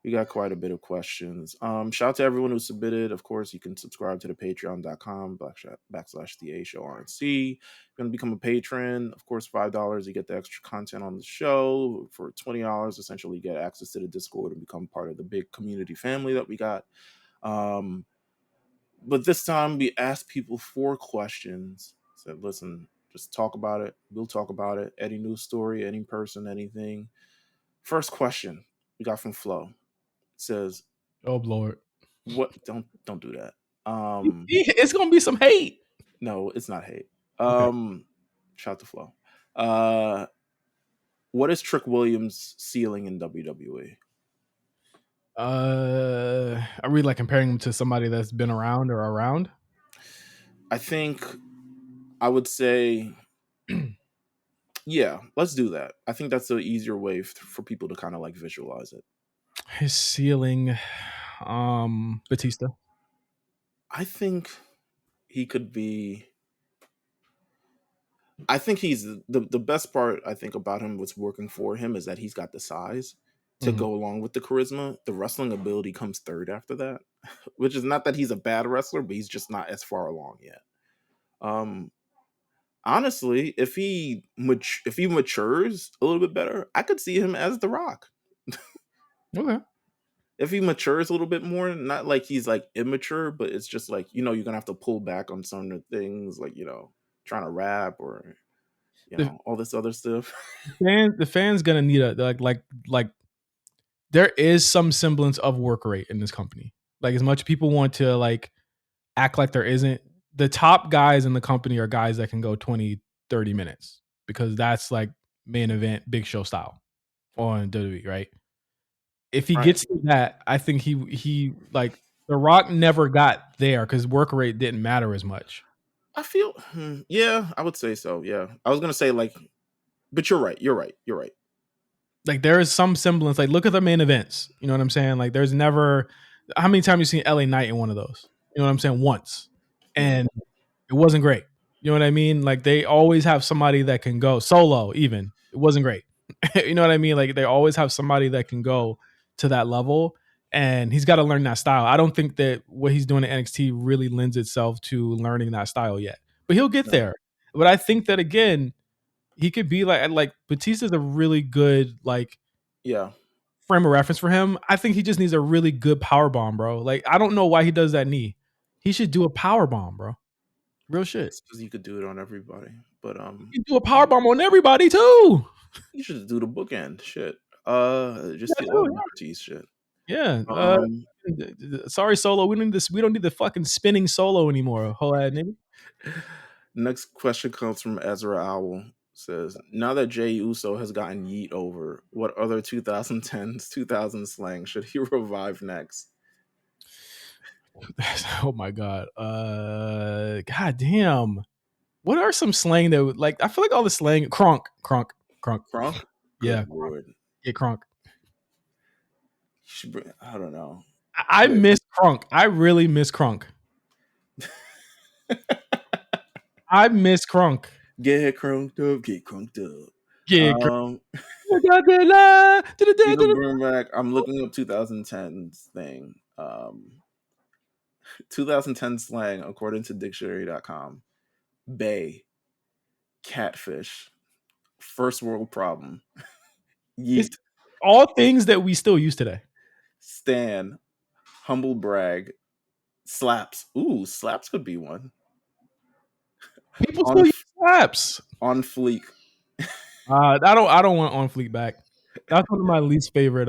We got quite a bit of questions. Shout out to everyone who submitted. Of course, you can subscribe to the patreon.com/backslash the A Show RNC. You're going to become a patron. Of course, $5, you get the extra content on the show. For $20, essentially, you get access to the Discord and become part of the big community family that we got. But this time, we asked people 4 questions. Said, listen, just talk about it. We'll talk about it. Any news story, any person, anything. First question we got from Flo says, Oh Lord, what don't do that. it's gonna be some hate. No, it's not hate. Okay. Shout to Flo. What is Trick Williams ceiling in WWE? Are we like comparing him to somebody that's been around or around? I think I would say yeah, let's do that. I think that's an easier way for people to kind of like visualize it. His ceiling, Batista. I think he could be I think he's the best part I think about him what's working for him is that he's got the size to Mhm. go along with the charisma. The wrestling ability comes third after that, which is not that he's a bad wrestler, but he's just not as far along yet. Um Honestly, if he matures a little bit better, I could see him as The Rock. Okay. If he matures a little bit more, not like he's like immature, but it's just like, you're gonna have to pull back on some of the things like, trying to rap or The all this other stuff. the fans gonna need a like. There is some semblance of work rate in this company. Like as much people want to like act like there isn't. The top guys in the company are guys that can go 20, 30 minutes because that's like main event, big show style on WWE, right? If he Right. gets to that, I think he like The Rock never got there because work rate didn't matter as much. I feel, yeah, I would say so. Yeah, I was gonna say like, but you're right. You're right. You're right. Like there is some semblance. Like look at the main events. You know what I'm saying? Like there's never how many times you seen LA Knight in one of those? You know what I'm saying? Once. Yeah. And it wasn't great. You know what I mean? Like they always have somebody that can go solo, even. It wasn't great. You know what I mean? Like they always have somebody that can go to that level. And he's got to learn that style. I don't think that what he's doing at NXT really lends itself to learning that style yet. But he'll get No. there. But I think that again, he could be like Batista's a really good like Yeah. frame of reference for him. I think he just needs a really good power bomb, bro. Like I don't know why he does that knee. He should do a power bomb, bro. Real shit. It's because you could do it on everybody, but You do a power bomb on everybody too. you should do the bookend shit. Just Yeah, the too, old Ortiz shit. yeah. Um, Sorry, Solo. We don't need this. We don't need the fucking spinning Solo anymore. Whole ass nigga. Next question comes from Ezra Owl. Says, now that Jay Uso has gotten yeet over, what other 2010s 2000 slang should he revive next? Oh my god. God damn. What are some slang that would like? I feel like all the slang. Crunk. Kronk? Yeah, Good lord. yeah, Crunk. I don't know. I But miss Crunk. I really miss Crunk. I miss Crunk. get crunked up, get crunked up. Yeah, Um, you can bring back. I'm looking up 2010s thing. 2010 slang according to dictionary.com. Bay, catfish, first world problem, It's yeet, all things that we still use today. stan, humble brag, slaps. Ooh, slaps could be one. People On still use slaps. on fleek. I don't want on fleek back. That's one of my least favorite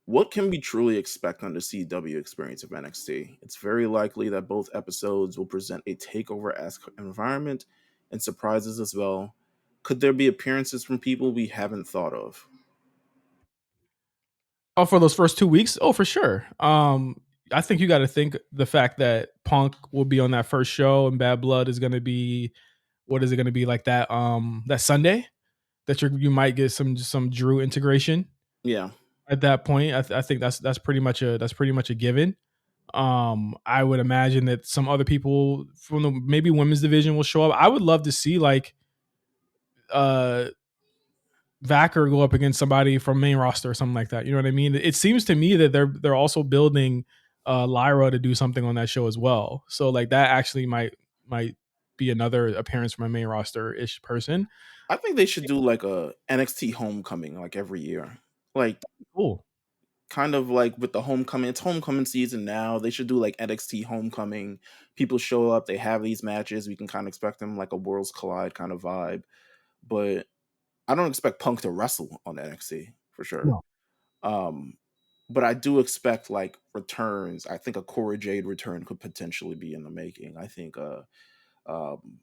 What can we truly expect on the CW experience of NXT? It's very likely that both episodes will present a takeover esque environment and surprises as well. Could there be appearances from people we haven't thought of? Oh, for those first 2 weeks? Oh, for sure. I think you got to think the fact that Punk will be on that first show and Bad Blood is going to be, what is it going to be like that? That Sunday that you might get some Drew integration Yeah. at that point. I think that's pretty much a given. I would imagine that some other people from the maybe women's division will show up. I would love to see like uh Vacker go up against somebody from main roster or something like that. You know what I mean? It seems to me that they're also building Lyra to do something on that show as well. So like that actually might be another appearance from a main roster ish person. I think they should do like a NXT homecoming like every year. Like Cool. kind of like with the homecoming, it's homecoming season now. They should do like NXT homecoming. People show up, they have these matches. We can kind of expect them like a Worlds Collide kind of vibe. But I don't expect Punk to wrestle on NXT for sure. No. Um, but I do expect like returns. I think a Cora Jade return could potentially be in the making. Um,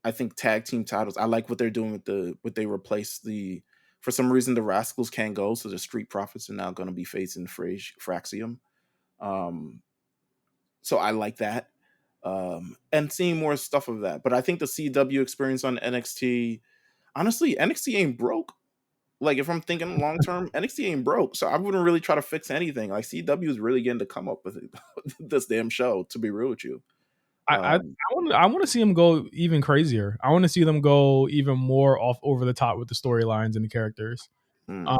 I think tag team titles. I like what they're doing with what they replace the. For some reason, the Rascals can't go, so the Street Profits are now going to be facing Fraxium. Um, so I like that, and seeing more stuff of that. But I think the CW experience on NXT, honestly, NXT ain't broke. Like if I'm thinking long term, NXT ain't broke, so I wouldn't really try to fix anything. Like CW is really getting to come up with this damn show. To be real with you, I um, I want to see them go even crazier. I want to see them go even more off over the top with the storylines and the characters. hmm. Um,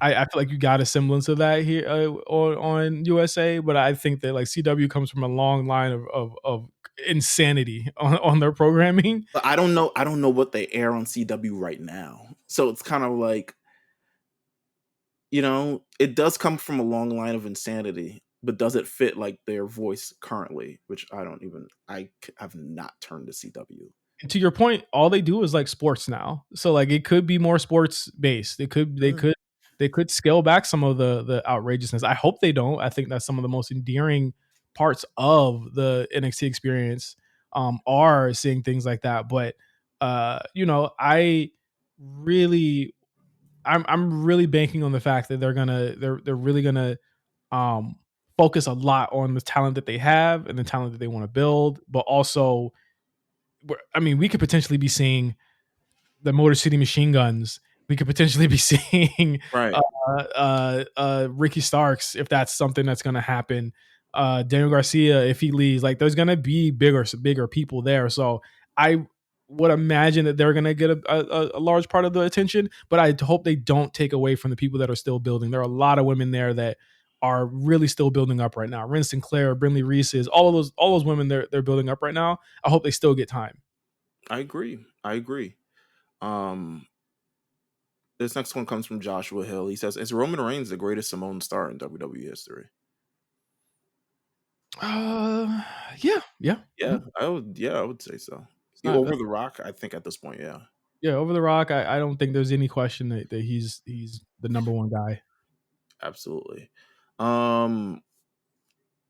I feel like you got a semblance of that here on USA, but I think that like CW comes from a long line of insanity on their programming. But I don't know. I don't know what they air on CW right now, so it's kind of like it does come from a long line of insanity, but does it fit like their voice currently? Which I don't even. Have not turned to CW. And to your point, all they do is like sports now. So like it could be more sports based. They could scale back some of the outrageousness. I hope they don't. I think that's some of the most endearing parts of the NXT experience are seeing things like that. But I really I'm really banking on the fact that they're really gonna um focus a lot on the talent that they have and the talent that they want to build, but also I mean, we could potentially be seeing the Motor City Machine Guns. We could potentially be seeing Right. Ricky Starks if that's something that's going to happen. Daniel Garcia if he leaves, like there's going to be bigger people there. So I would imagine that they're going to get a large part of the attention, but I hope they don't take away from the people that are still building. There are a lot of women there that are really still building up right now. Ren Sinclair, Brinley Reese's, all those women they're building up right now. I hope they still get time. I agree. I agree. Um, this next one comes from Joshua Hill. He says, "Is Roman Reigns the greatest Samoan star in WWE history?" Uh, yeah, yeah, Yeah, mhm. I would. Yeah, I would say so. It's Yeah, not over the Rock, I think at this point, yeah, yeah, Over the Rock. I don't think there's any question that he's the number one guy. absolutely. Um,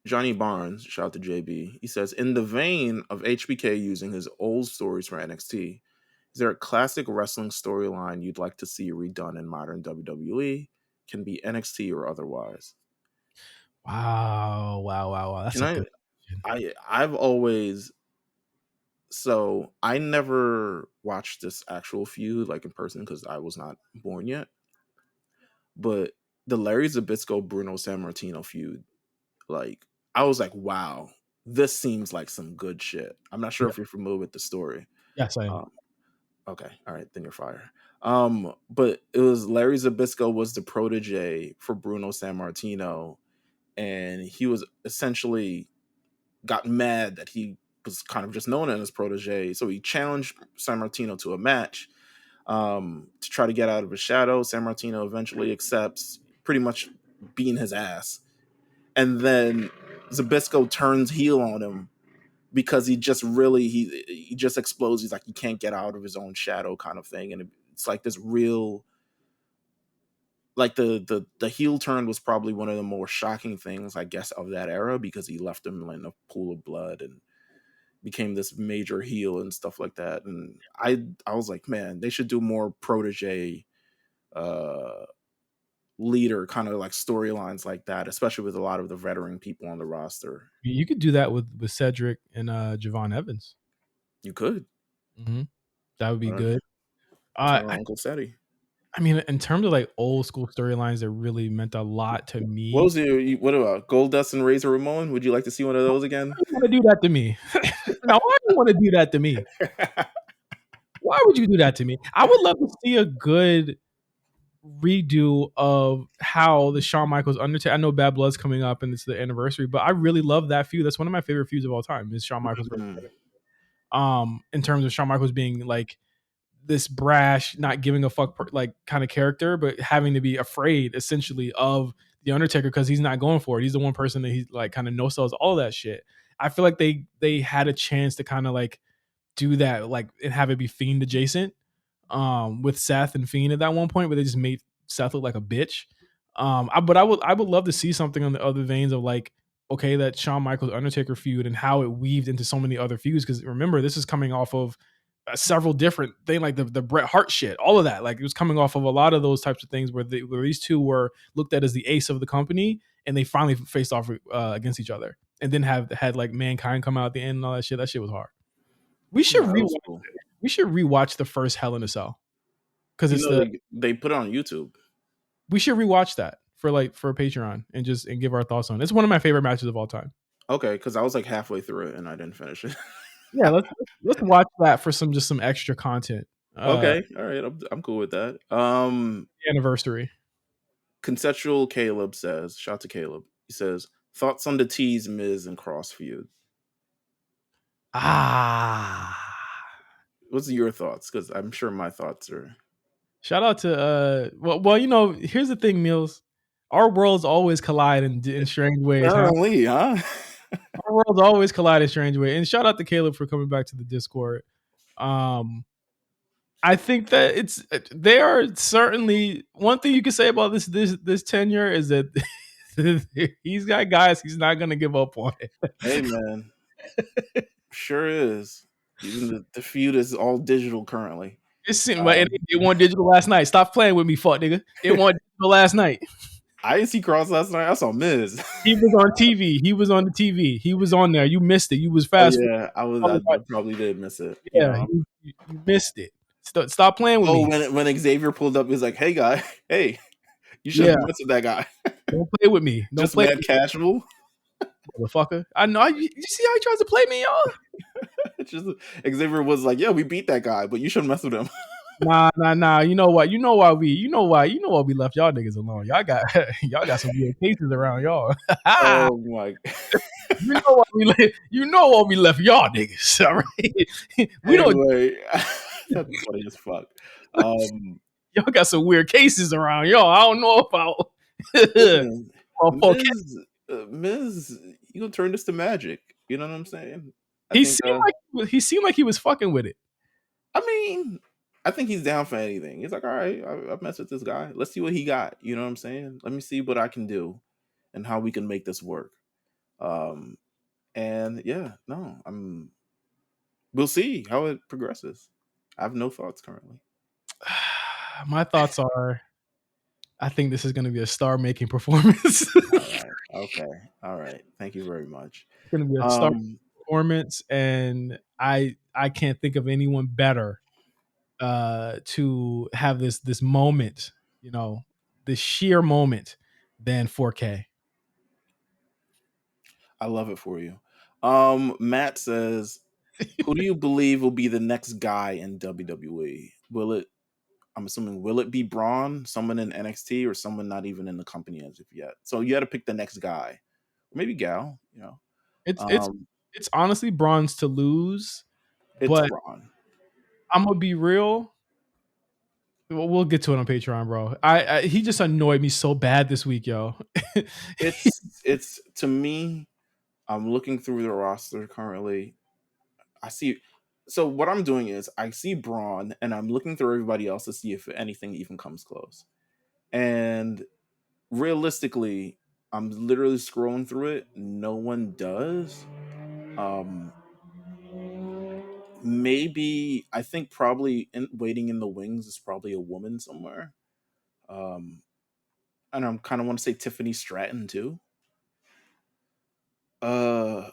Johnny Barnes, shout out to JB. He says, in the vein of HBK using his old stories for NXT, is there a classic wrestling storyline you'd like to see redone in modern WWE? Can be NXT or otherwise. Wow. That's Can a I? good question. I've always I never watched this actual feud like in person because I was not born yet. But the Larry Zbyszko Bruno Sammartino feud, like I was like, wow, this seems like some good shit. I'm not sure Yeah. if you're familiar with the story. Yes, I am. Um, okay, all right, then you're fire. But it was Larry Zbyszko was the protege for Bruno Sammartino, and he was essentially got mad that he was kind of just known as his protege. So he challenged Sammartino to a match to try to get out of his shadow. Sammartino eventually accepts, pretty much beating his ass. And then Zbyszko turns heel on him because he just really he just explodes. He's like he can't get out of his own shadow kind of thing, and it's like this real like the heel turn was probably one of the more shocking things, I guess, of that era, because he left him in a pool of blood and became this major heel and stuff like that. And I was like, man, they should do more protege uh leader kind of like storylines like that, especially with a lot of the veteran people on the roster. You could do that with Cedric and Javon Evans. You could Hmm. That would be uh, good. turn on I, Uncle Seti. I mean, in terms of like old school storylines that really meant a lot to What me. was your what about Goldust and Razor Ramon? Would you like to see one of those again? Why do you want to do that to me? Now, why do you want to do that to me? Why would you do that to me? I would love to see a good redo of how the Shawn Michaels Undertaker. I know Bad Blood's coming up and it's the anniversary, but I really love that feud. That's one of my favorite feuds of all time. Is Shawn Michaels versus Mm. in terms of Shawn Michaels being like this brash, not giving a fuck like kind of character, but having to be afraid essentially of the Undertaker because he's not going for it. He's the one person that he's like kind of no sells all that shit. I feel like they had a chance to kind of like do that like and have it be Fiend adjacent with Seth and Fiend at that one point, but they just made Seth look like a bitch. But I would love to see something on the other veins of like, okay, that Shawn Michaels Undertaker feud and how it weaved into so many other feuds. Because remember, this is coming off of several different things, like the Bret Hart shit, all of that. Like it was coming off of a lot of those types of things where these two were looked at as the ace of the company, and they finally faced off against each other, and then had like Mankind come out at the end and all that shit. That shit was hard. We should No, that was cool. rewatch the first Hell in a Cell because You it's know, they put it on YouTube. we should rewatch that for Patreon and give our thoughts on it. It's one of my favorite matches of all time. Okay, because I was like halfway through it and I didn't finish it. Yeah, let's watch that for some extra content. Okay, all right, I'm cool with that. Anniversary. Conceptual Caleb says, shout to Caleb. He says, thoughts on the T's, Miz, and Cross feud. Ah, What's your thoughts? Because I'm sure my thoughts are. shout out to well, here's the thing, Mills. Our worlds always collide in strange ways, huh? Apparently, huh? Our worlds always collide in strange ways. And shout out to Caleb for coming back to the Discord. I think that they are certainly one thing you can say about this tenure is that he's got guys he's not gonna give up on it. Hey, man. Sure is. Even the feud is all digital currently. It seemed like it won digital last night. Stop playing with me, fuck nigga. It won digital last night. I didn't see Cross last night. I saw Miz. He was on TV. He was on the TV. He was on there. You missed it. You was Oh fast. yeah, I probably did miss it. Yeah, you missed it. Stop playing with me. When Xavier pulled up, he was like, "Hey guy, hey, you should have messed with that guy." Don't play with me. Don't Just play mad casual. motherfucker. I know. You see how he tries to play me, y'all? Just Xavier was like, "Yeah, we beat that guy, but you shouldn't mess with him." Nah. You know what? You know why we left y'all niggas alone. Y'all got some weird cases around y'all. Oh my! You know why we left y'all niggas. All right. We don't. Anyway, that's funny as fuck. Y'all got some weird cases around y'all. I don't know about. Listen, Miz, you gonna turn this to magic? You know what I'm saying? He seemed like he was fucking with it. I mean, I think he's down for anything. He's like, all right, I've messed with this guy. Let's see what he got. You know what I'm saying? Let me see what I can do and how we can make this work. And yeah, no, we'll see how it progresses. I have no thoughts currently. My thoughts are, I think this is going to be a star-making performance. All right. Thank you very much. It's going to be a star performance, and I can't think of anyone better to have this moment, this sheer moment than 4K. I love it for you. Matt says, who do you believe will be the next guy in WWE? I'm assuming, will it be Braun, someone in NXT, or someone not even in the company as of yet? So you got to pick the next guy. Maybe Gal, It's honestly Braun's to lose. It's but Braun. I'm gonna be real. We'll get to it on Patreon, bro. He just annoyed me so bad this week, yo. it's to me, I'm looking through the roster currently. I see. So what I'm doing is I see Braun and I'm looking through everybody else to see if anything even comes close. And realistically, I'm literally scrolling through it. No one does. Um, maybe I think probably waiting in the wings is probably a woman somewhere. Um, and I'm kind of want to say Tiffany Stratton too. Uh,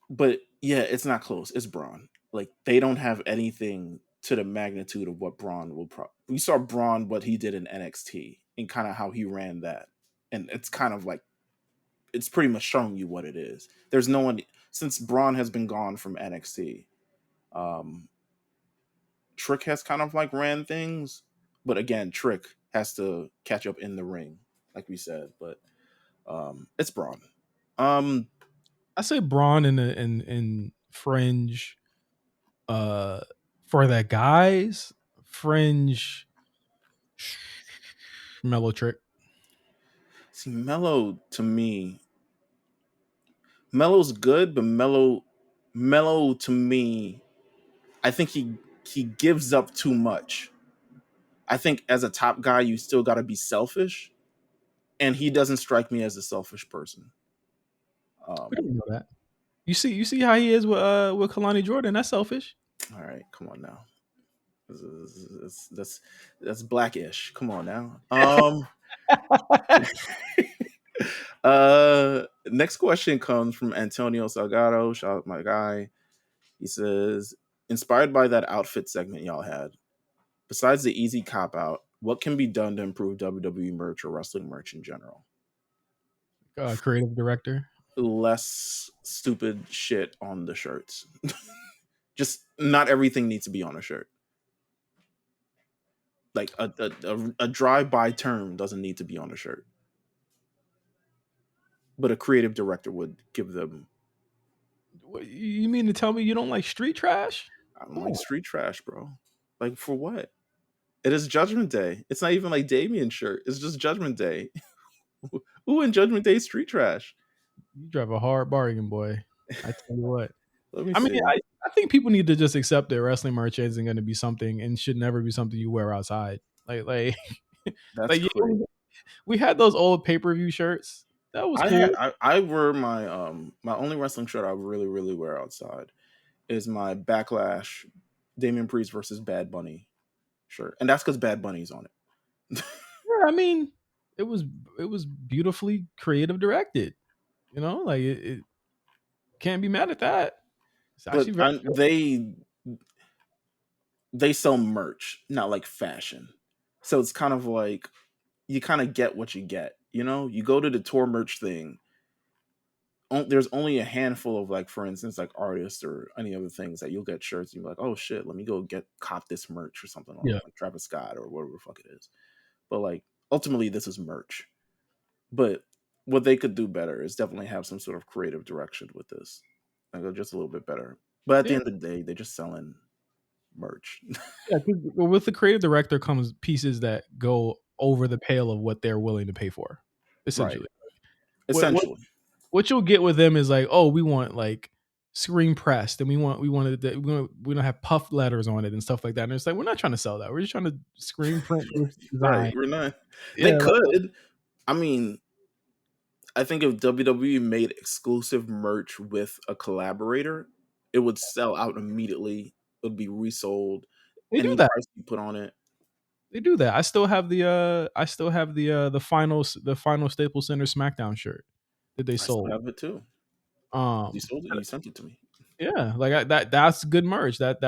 but yeah, it's not close. It's Braun. Like they don't have anything to the magnitude of what Braun will. We saw Braun what he did in NXT and kind of how he ran that, and it's kind of like it's pretty much showing you what it is. There's no one since Braun has been gone from NXT. Um, Trick has kind of like ran things, but again, Trick has to catch up in the ring, like we said. But it's Braun. Um, I say Braun in Fringe. For the guys, Fringe, Mellow Trick. see, Mello to me, Mello's good, but Mello to me, I think he gives up too much. I think as a top guy, you still got to be selfish, and he doesn't strike me as a selfish person. We Um, don't know that. You see how he is with Kalani Jordan. That's selfish. all right, come on now. That's blackish. Come on now. Next question comes from Antonio Salgado. Shout out my guy. He says, inspired by that outfit segment y'all had, besides the easy cop out, what can be done to improve WWE merch or wrestling merch in general? Creative director. Less stupid shit on the shirts. Just not everything needs to be on a shirt. Like a drive-by term doesn't need to be on a shirt, but a creative director would give them. You mean to tell me you don't like street trash? I don't Come like on. street trash, bro. Like for what? It is Judgment Day. It's not even like Damien's shirt. It's just Judgment Day. Who in Judgment Day street trash? You drive a hard bargain, boy. I tell you what. Let me I mean, see. I think people need to just accept that wrestling merch isn't going to be something and should never be something you wear outside. Like, That's like yeah, crazy. we had those old pay per view shirts. That was I cool. had I wear my my only wrestling shirt I really wear outside is my Backlash Damian Priest versus Bad Bunny shirt, and that's because Bad Bunny's on it. Yeah, I mean, it was it was beautifully creative directed. You know, like it can't be mad at that. It's But actually very good. they sell merch, not like fashion, so it's kind of like you kind of get what you get. You know, you go to the tour merch thing. There's only a handful of like, for instance, like artists or any other things that you'll get shirts. And you're like, oh shit, let me go cop this merch or something Yeah, like Travis Scott or whatever the fuck it is. But like ultimately, this is merch. But what they could do better is definitely have some sort of creative direction with this, like just a little bit better. But at the yeah, end of the day, they're just selling merch. yeah. 'Cause with the creative director comes pieces that go over the pale of what they're willing to pay for. Right. Essentially, what Essentially. what you'll get with them is like, oh, we want like screen pressed, and we don't have puff letters on it and stuff like that. And it's like we're not trying to sell that. We're just trying to screen print this Right. design. We're not. They Yeah, like, could. I mean, I think if WWE made exclusive merch with a collaborator, it would sell out immediately. It would be resold. they do Any that. price you put on it. They do that. I still have the final Staples Center SmackDown shirt that they I still sold. have it too. You Um, sold it. You sent it to me. yeah, like that's good merch. That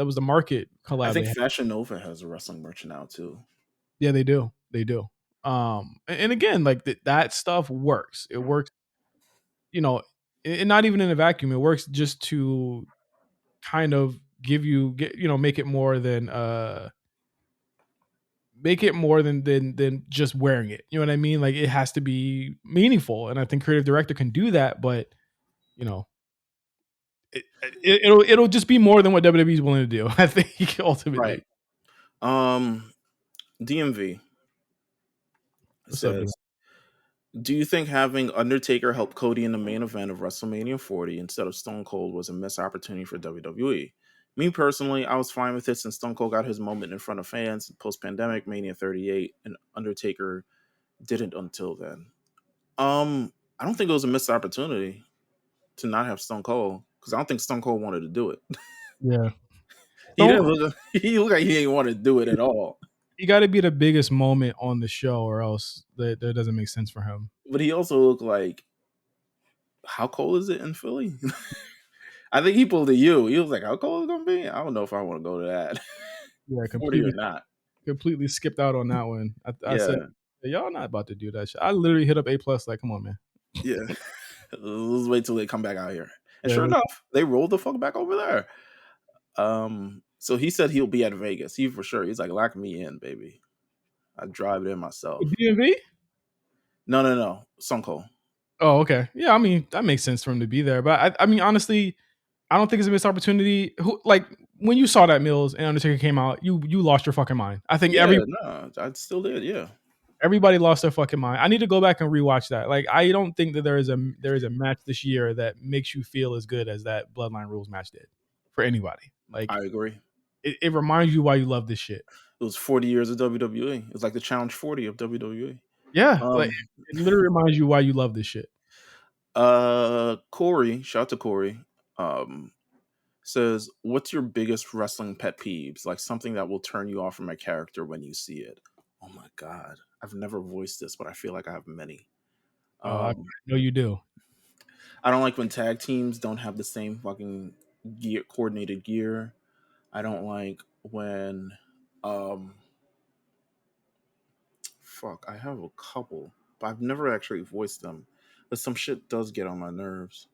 was the market I collab they think had. Fashion Nova has a wrestling merch now too. Yeah, they do. They do. And again, like that stuff works. It works, you know, and not even in a vacuum. It works just to kind of make it more than than just wearing it. You know what I mean? Like it has to be meaningful, and I think creative director can do that. But you know, it'll just be more than what WWE is willing to do. I think ultimately. Right. Um, DMV What's up, dude? says, do you think having Undertaker help Cody in the main event of WrestleMania 40 instead of Stone Cold was a missed opportunity for WWE? Me personally, I was fine with it since Stone Cold got his moment in front of fans post pandemic Mania 38, and Undertaker didn't until then. I don't think it was a missed opportunity to not have Stone Cold because I don't think Stone Cold wanted to do it. Yeah. He Stone didn't Cold, look. He looked like he didn't want to do it at all. you got to be the biggest moment on the show, or else that doesn't make sense for him. But he also looked like, how cold is it in Philly? I think he pulled a U. He was like, how cold is it gonna be? I don't know if I want to go to that. Yeah, 40 or completely not. completely skipped out on that one. I said, Yeah, y'all not about to do that shit. I literally hit up A plus, like, come on, man. yeah. Let's wait till they come back out here. And Yeah, sure enough, they rolled the fuck back over there. So he said he'll be at Vegas. He for sure. He's like, lock me in, baby. I drive it in myself. DMV. No. Sunko. Oh, okay. Yeah, I mean that makes sense for him to be there, but I mean honestly, I don't think it's a missed opportunity. Who like when you saw that Mills and Undertaker came out, you lost your fucking mind. I think Yeah, no, I still did. Yeah. everybody lost their fucking mind. I need to go back and rewatch that. Like I don't think that there is a match this year that makes you feel as good as that Bloodline Rules match did for anybody. Like I agree. it reminds you why you love this shit. It was 40 years of WWE. It was like the Challenge 40 of WWE. Yeah, like Um, it literally reminds you why you love this shit. Corey, shout out to Corey. Um, says, "What's your biggest wrestling pet peeves? Like something that will turn you off from a character when you see it." Oh my god, I've never voiced this, but I feel like I have many. I Um, know you do. I don't like when tag teams don't have the same fucking gear, coordinated gear. I don't like when, um, fuck, I have a couple, but I've never actually voiced them. But some shit does get on my nerves.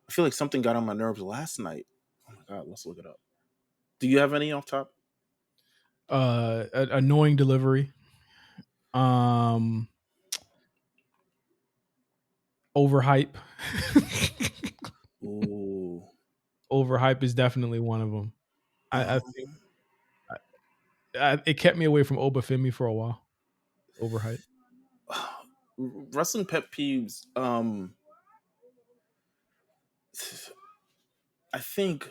I feel like something got on my nerves last night. Oh my god, let's look it up. Do you have any off top? Annoying delivery. Um, overhype. Ooh. Overhype is definitely one of them. I think Um, it kept me away from Obafemi for a while. Overhype. wrestling pet peeves. I think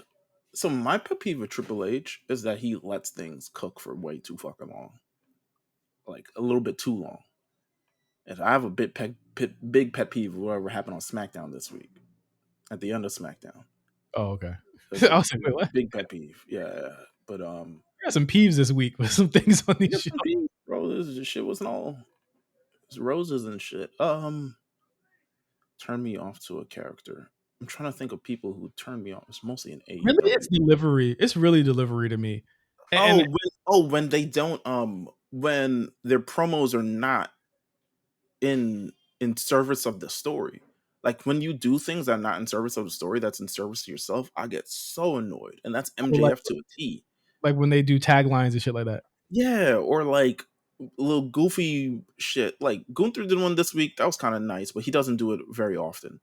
so. My pet peeve with Triple H is that he lets things cook for way too fucking long, like a little bit too long. And I have a big pet peeve of whatever happened on SmackDown this week at the end of SmackDown. Oh, okay. That's a I was like, wait, what? big pet peeve. Yeah, but I got some peeves this week with some things on I these got shows. some peeves, bro. This shit wasn't all roses and shit. Turn me off to a character. I'm trying to think of people who turned me off. It's mostly in Really, it's AEW. delivery. It's really delivery to me. Oh, And when they don't when their promos are not in service of the story. Like when you do things that are not in service of the story, that's in service to yourself, I get so annoyed. And that's like MJF to a T. like when they do taglines and shit like that. Yeah, or like little goofy shit. Like Gunther did one this week. That was kind of nice, but he doesn't do it very often.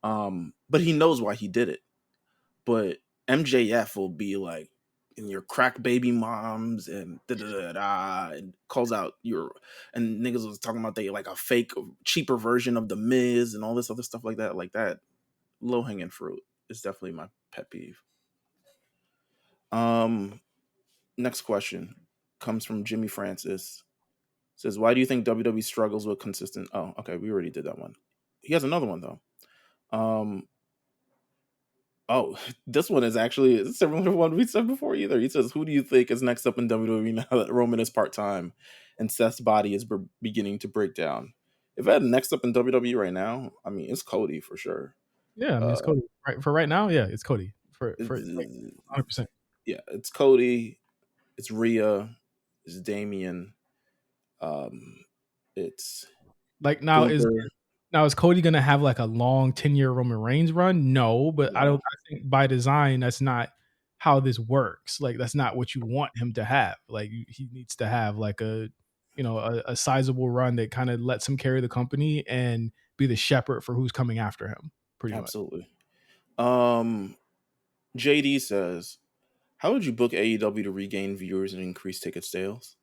But he knows why he did it. But MJF will be like, "In your crack baby moms," and da da da da, and calls out your, and niggas was talking about they like a fake cheaper version of the Miz and all this other stuff like that. Like that low hanging fruit is definitely my pet peeve. Um, Next question comes from Jimmy Francis. Says, "Why do you think WWE struggles with consistent?" Oh, okay, we already did that one. He has another one though. Um, Oh, this one is actually similar to one we said before either. He says, "Who do you think is next up in WWE now that Roman is part time and Seth's body is beginning to break down?" If I had next up in WWE right now, I mean, it's Cody for sure. Yeah, I mean it's Uh, Cody. Right for right now, yeah, it's Cody. For like it's, 100%. yeah, it's Cody, it's Rhea, it's Damian, um, it's Like Gunther. now is Cody gonna have like a long 10-year Roman Reigns run? No, but No, I think by design that's not how this works. Like that's not what you want him to have. Like he needs to have like a sizable run that kind of lets him carry the company and be the shepherd for who's coming after him, pretty much. absolutely. Um, JD says, "How would you book AEW to regain viewers and increase ticket sales?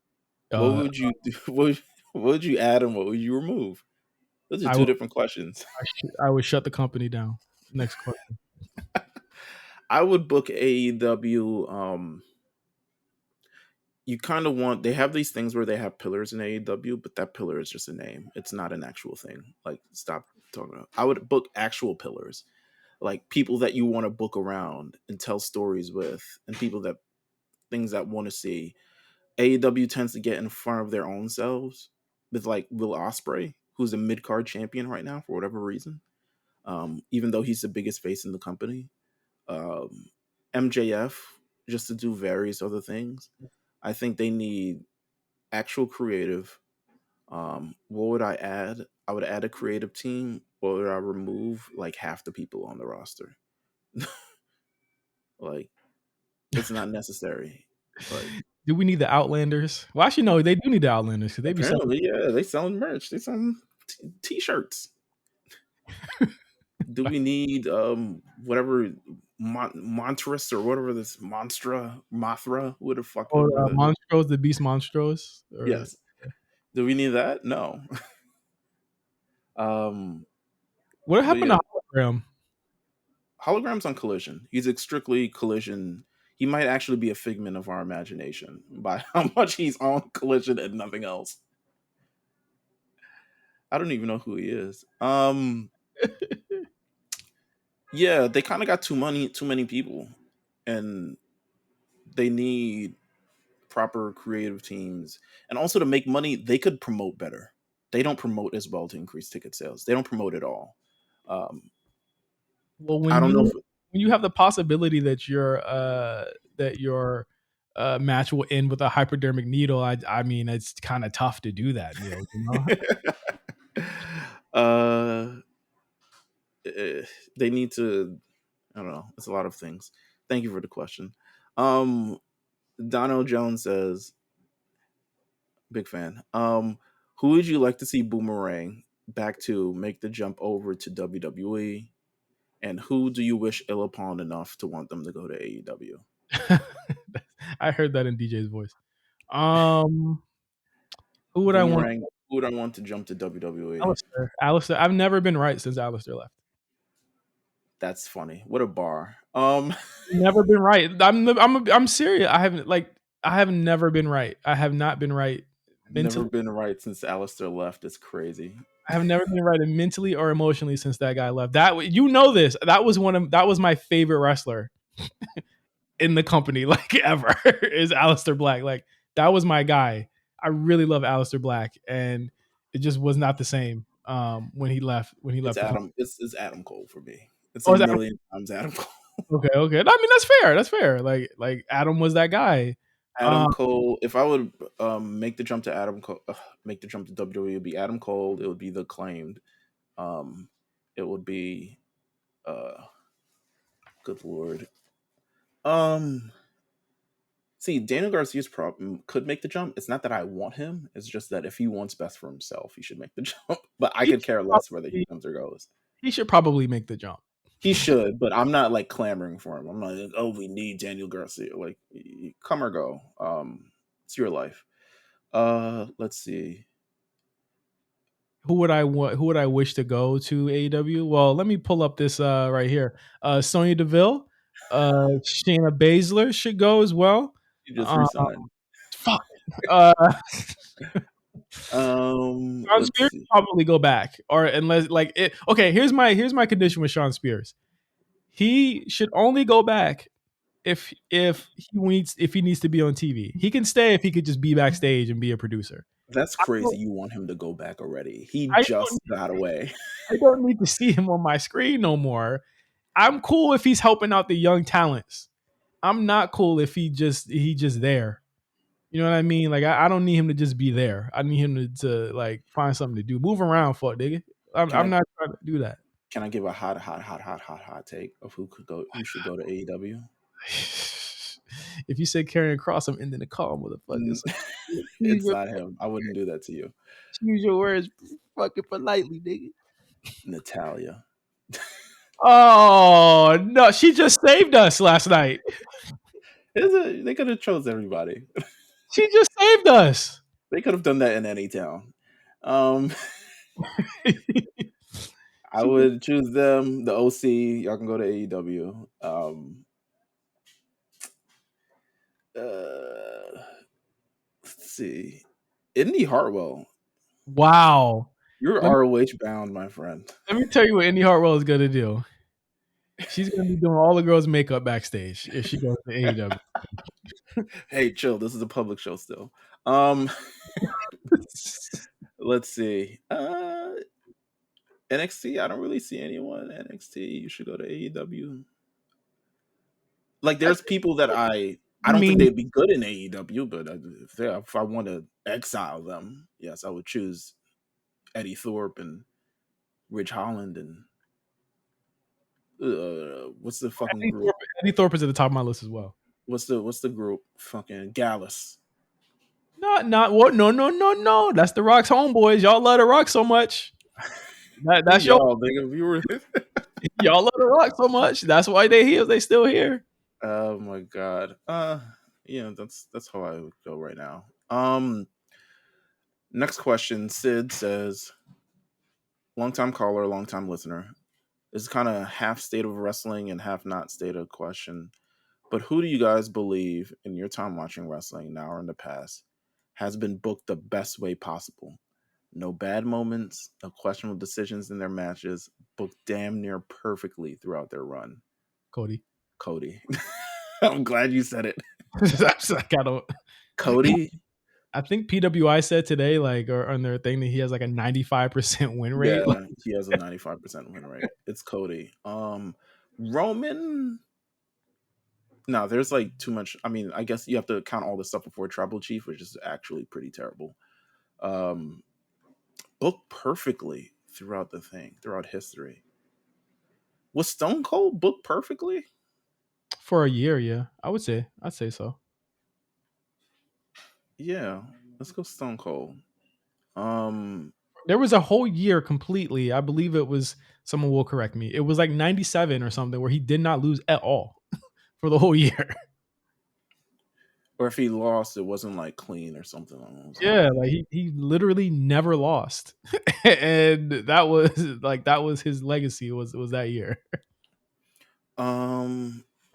What Uh, would you do? What would you add and what would you remove?" Those are I two would different questions. I would shut the company down. Next question. I would book AEW. You kind of want, they have these things where they have pillars in AEW, but that pillar is just a name. It's not an actual thing. Like, stop talking about. I would book actual pillars, like people that you want to book around and tell stories with, and people that things that want to see. AEW tends to get in front of their own selves with like Will Ospreay, who's a mid card champion right now for whatever reason. Even though he's the biggest face in the company, um, MJF just to do various other things. I think they need actual creative. What would I add? I would add a creative team, or would I remove like half the people on the roster? Like, it's not necessary. Like, Do we need the Outlanders? Well, actually, no, they do need the Outlanders because they be selling. apparently, yeah, they selling merch. They selling t-shirts. Do we need whatever Monstrous or whatever this Mothra? What the fuck? Or Monstros, the Beast Monstros. Or, Yes. Do we need that? No. What happened yeah. to Hologram? Hologram's on Collision. He's a strictly Collision. He might actually be a figment of our imagination by how much he's on Collision and nothing else. I don't even know who he is. Yeah, they kind of got too many people, and they need proper creative teams. And also to make money, they could promote better. They don't promote as well to increase ticket sales. They don't promote at all. Well, I don't know. When you have the possibility that your match will end with a hypodermic needle, I mean, it's kind of tough to do that, Neil. You know? They need to. I don't know. It's a lot of things. Thank you for the question. Dono Jones says, big fan. Who would you like to see Boomerang back to make the jump over to WWE? And who do you wish ill upon enough to want them to go to AEW? I heard that in DJ's voice. Who would Boomerang, I want? Who would I want to jump to WWE? Alistair. I've never been right since Alistair left. That's funny. What a bar. Never been right. I'm serious. I have never been right. I have not been right mentally. Never been right since Alistair left. It's crazy. I have never been right mentally or emotionally since that guy left. That, you know this. That was my favorite wrestler in the company, like, ever, is Alistair Black. Like, that was my guy. I really love Alistair Black, and it just was not the same when he left. It's Adam. It's Adam Cole for me. It's Oh, a million times Adam Cole. Okay. I mean, that's fair. Like Adam was that guy. Adam Cole. If I would make the jump to make the jump to WWE, it would be Adam Cole. It would be the Acclaimed. It would be, good lord. See, Daniel Garcia's problem could make the jump. It's not that I want him. It's just that if he wants best for himself, he should make the jump. But I could care less whether he comes or goes. He should probably make the jump. He should, but I'm not like clamoring for him. I'm not like, oh, we need Daniel Garcia. Like, come or go. It's your life. Let's see. Who would I wish to go to AEW? Well, let me pull up this right here. Sonya Deville, Shayna Baszler should go as well. You just resigned. Fuck. Shawn Let's Spears see. probably go back, or unless like it. Okay, here's my condition with Shawn Spears. He should only go back if he needs to be on TV. He can stay if he could just be backstage and be a producer. That's crazy. You want him to go back already? He just got away. I don't need to see him on my screen no more. I'm cool if he's helping out the young talents. I'm not cool if he just there. You know what I mean? Like, I don't need him to just be there. I need him to like find something to do. Move around, fuck nigga. I'm not trying to do that. Can I give a hot take of who should go to AEW? If you said Karrion Kross, I'm ending the call, motherfuckers. It's not him. I wouldn't do that to you. Use your words fucking politely, nigga. Natalya. Oh no, she just saved us last night. They could have chose everybody. She just saved us. They could have done that in any town. I would choose them. The OC, y'all can go to AEW. Let's see. Indy Hartwell. Wow. You're Let me, ROH bound, my friend. let me tell you what Indy Hartwell is gonna do. She's gonna be doing all the girls' makeup backstage if she goes to AEW. Hey, chill. This is a public show still. Um, let's see. NXT. I don't really see anyone. NXT. You should go to AEW. Like, there's people that I I don't think mean, they'd be good in AEW, but if I want to exile them, yes, I would choose Eddie Thorpe and Ridge Holland and what's the fucking group? Eddie Thorpe is at the top of my list as well. What's the group? Fucking Gallus. Not what? No. That's the Rock's homeboys. Y'all love the Rock so much. That's your Y'all, nigga, if you were. y'all love the Rock so much. That's why they here. They still here. Oh my god. Yeah, that's how I would go right now. Next question. Sid says, long time caller, long time listener. This is kind of half state of wrestling and half not state of question. But who do you guys believe in your time watching wrestling now or in the past has been booked the best way possible? No bad moments, no questionable decisions in their matches, booked damn near perfectly throughout their run. Cody. I'm glad you said it. Cody. I think PWI said today, like, or on their thing, that he has like a 95% win rate. Yeah, he has a 95% win rate. It's Cody. Roman. No, there's like too much. I mean, I guess you have to count all the stuff before Tribal Chief, which is actually pretty terrible. Booked perfectly throughout the thing, throughout history. Was Stone Cold booked perfectly? For a year, yeah. I'd say so. Yeah, let's go Stone Cold. There was a whole year completely. I believe it was, someone will correct me, it was like 97 or something where he did not lose at all for the whole year. Or if he lost, it wasn't like clean or something along those Yeah, lines. like he literally never lost. And that was his legacy, was that year.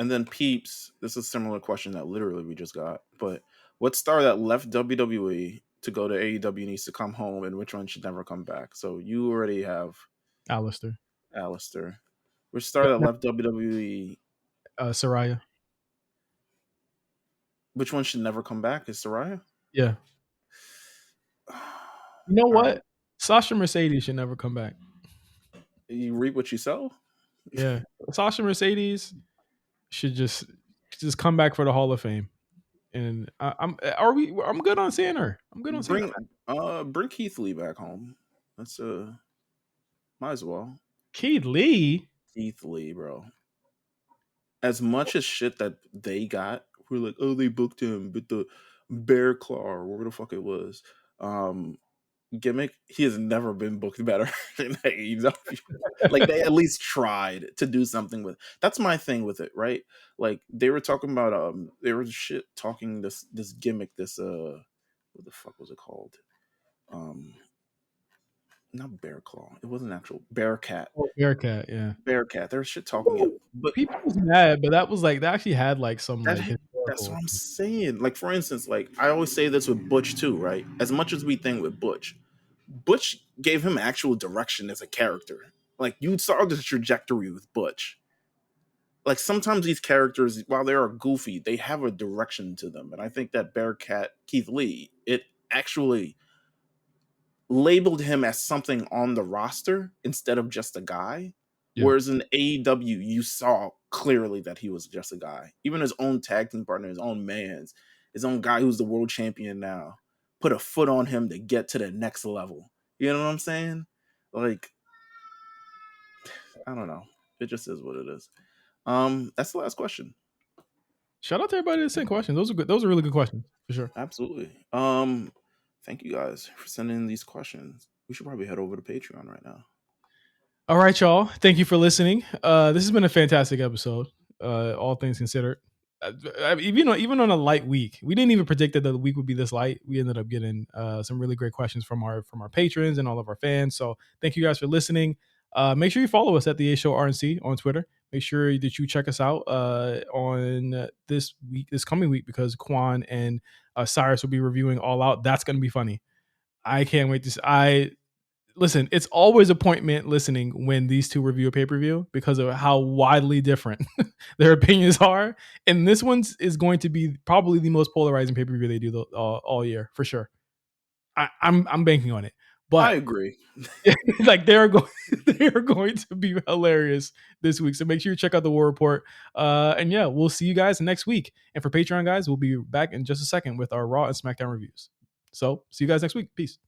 And then Peeps, this is a similar question that literally we just got, but what star that left WWE to go to AEW needs to come home, and which one should never come back? So you already have Alistair. Which star that left WWE? Saraya. Which one should never come back? Is Saraya? Yeah. You know All what? right. Sasha Mercedes should never come back. You reap what you sow. Yeah. Sasha Mercedes should just come back for the Hall of Fame. And I'm good on seeing her. I'm good on seeing her. Bring Keith Lee back home. That's might as well. Keith Lee, bro. As much as shit that they got, we're like, oh, they booked him with the Bear Claw or whatever the fuck it was. Gimmick, he has never been booked better than AEW. Like, they at least tried to do something with. That's my thing with it, right? Like, they were talking about they were shit talking this gimmick, this what the fuck was it called? Not Bear Claw. It wasn't actual Bearcat. Bearcat, yeah. Bearcat. They were shit talking it, but People was mad, but that was like, they actually had like some that, like that's what I'm saying. Like, for instance, like I always say this with Butch too, right? As much as we think with Butch gave him actual direction as a character. Like, you saw the trajectory with Butch. Like, sometimes these characters, while they are goofy, they have a direction to them. And I think that Bearcat Keith Lee, it actually labeled him as something on the roster instead of just a guy. Yeah. Whereas in AEW, you saw clearly that he was just a guy. Even his own tag team partner, his own guy who's the world champion now, put a foot on him to get to the next level. You know what I'm saying? Like, I don't know. It just is what it is. That's the last question. Shout out to everybody that sent questions. Those are good. Those are really good questions for sure. Absolutely. Thank you guys for sending in these questions. We should probably head over to Patreon right now. All right, y'all. Thank you for listening. This has been a fantastic episode. All things considered, even on a light week, we didn't even predict that the week would be this light. We ended up getting some really great questions from our patrons and all of our fans. So thank you guys for listening. Make sure you follow us at the A Show RNC on Twitter. Make sure that you check us out on this coming week, because Quan and Cyrus will be reviewing All Out. That's going to be funny. I can't wait to. Listen, it's always appointment listening when these two review a pay-per-view, because of how widely different their opinions are. And this one's is going to be probably the most polarizing pay-per-view they do all year, for sure. I'm banking on it. I But agree. like they are going to be hilarious this week. So make sure you check out the War Report. And yeah, we'll see you guys next week. And for Patreon guys, we'll be back in just a second with our Raw and SmackDown reviews. So see you guys next week. Peace.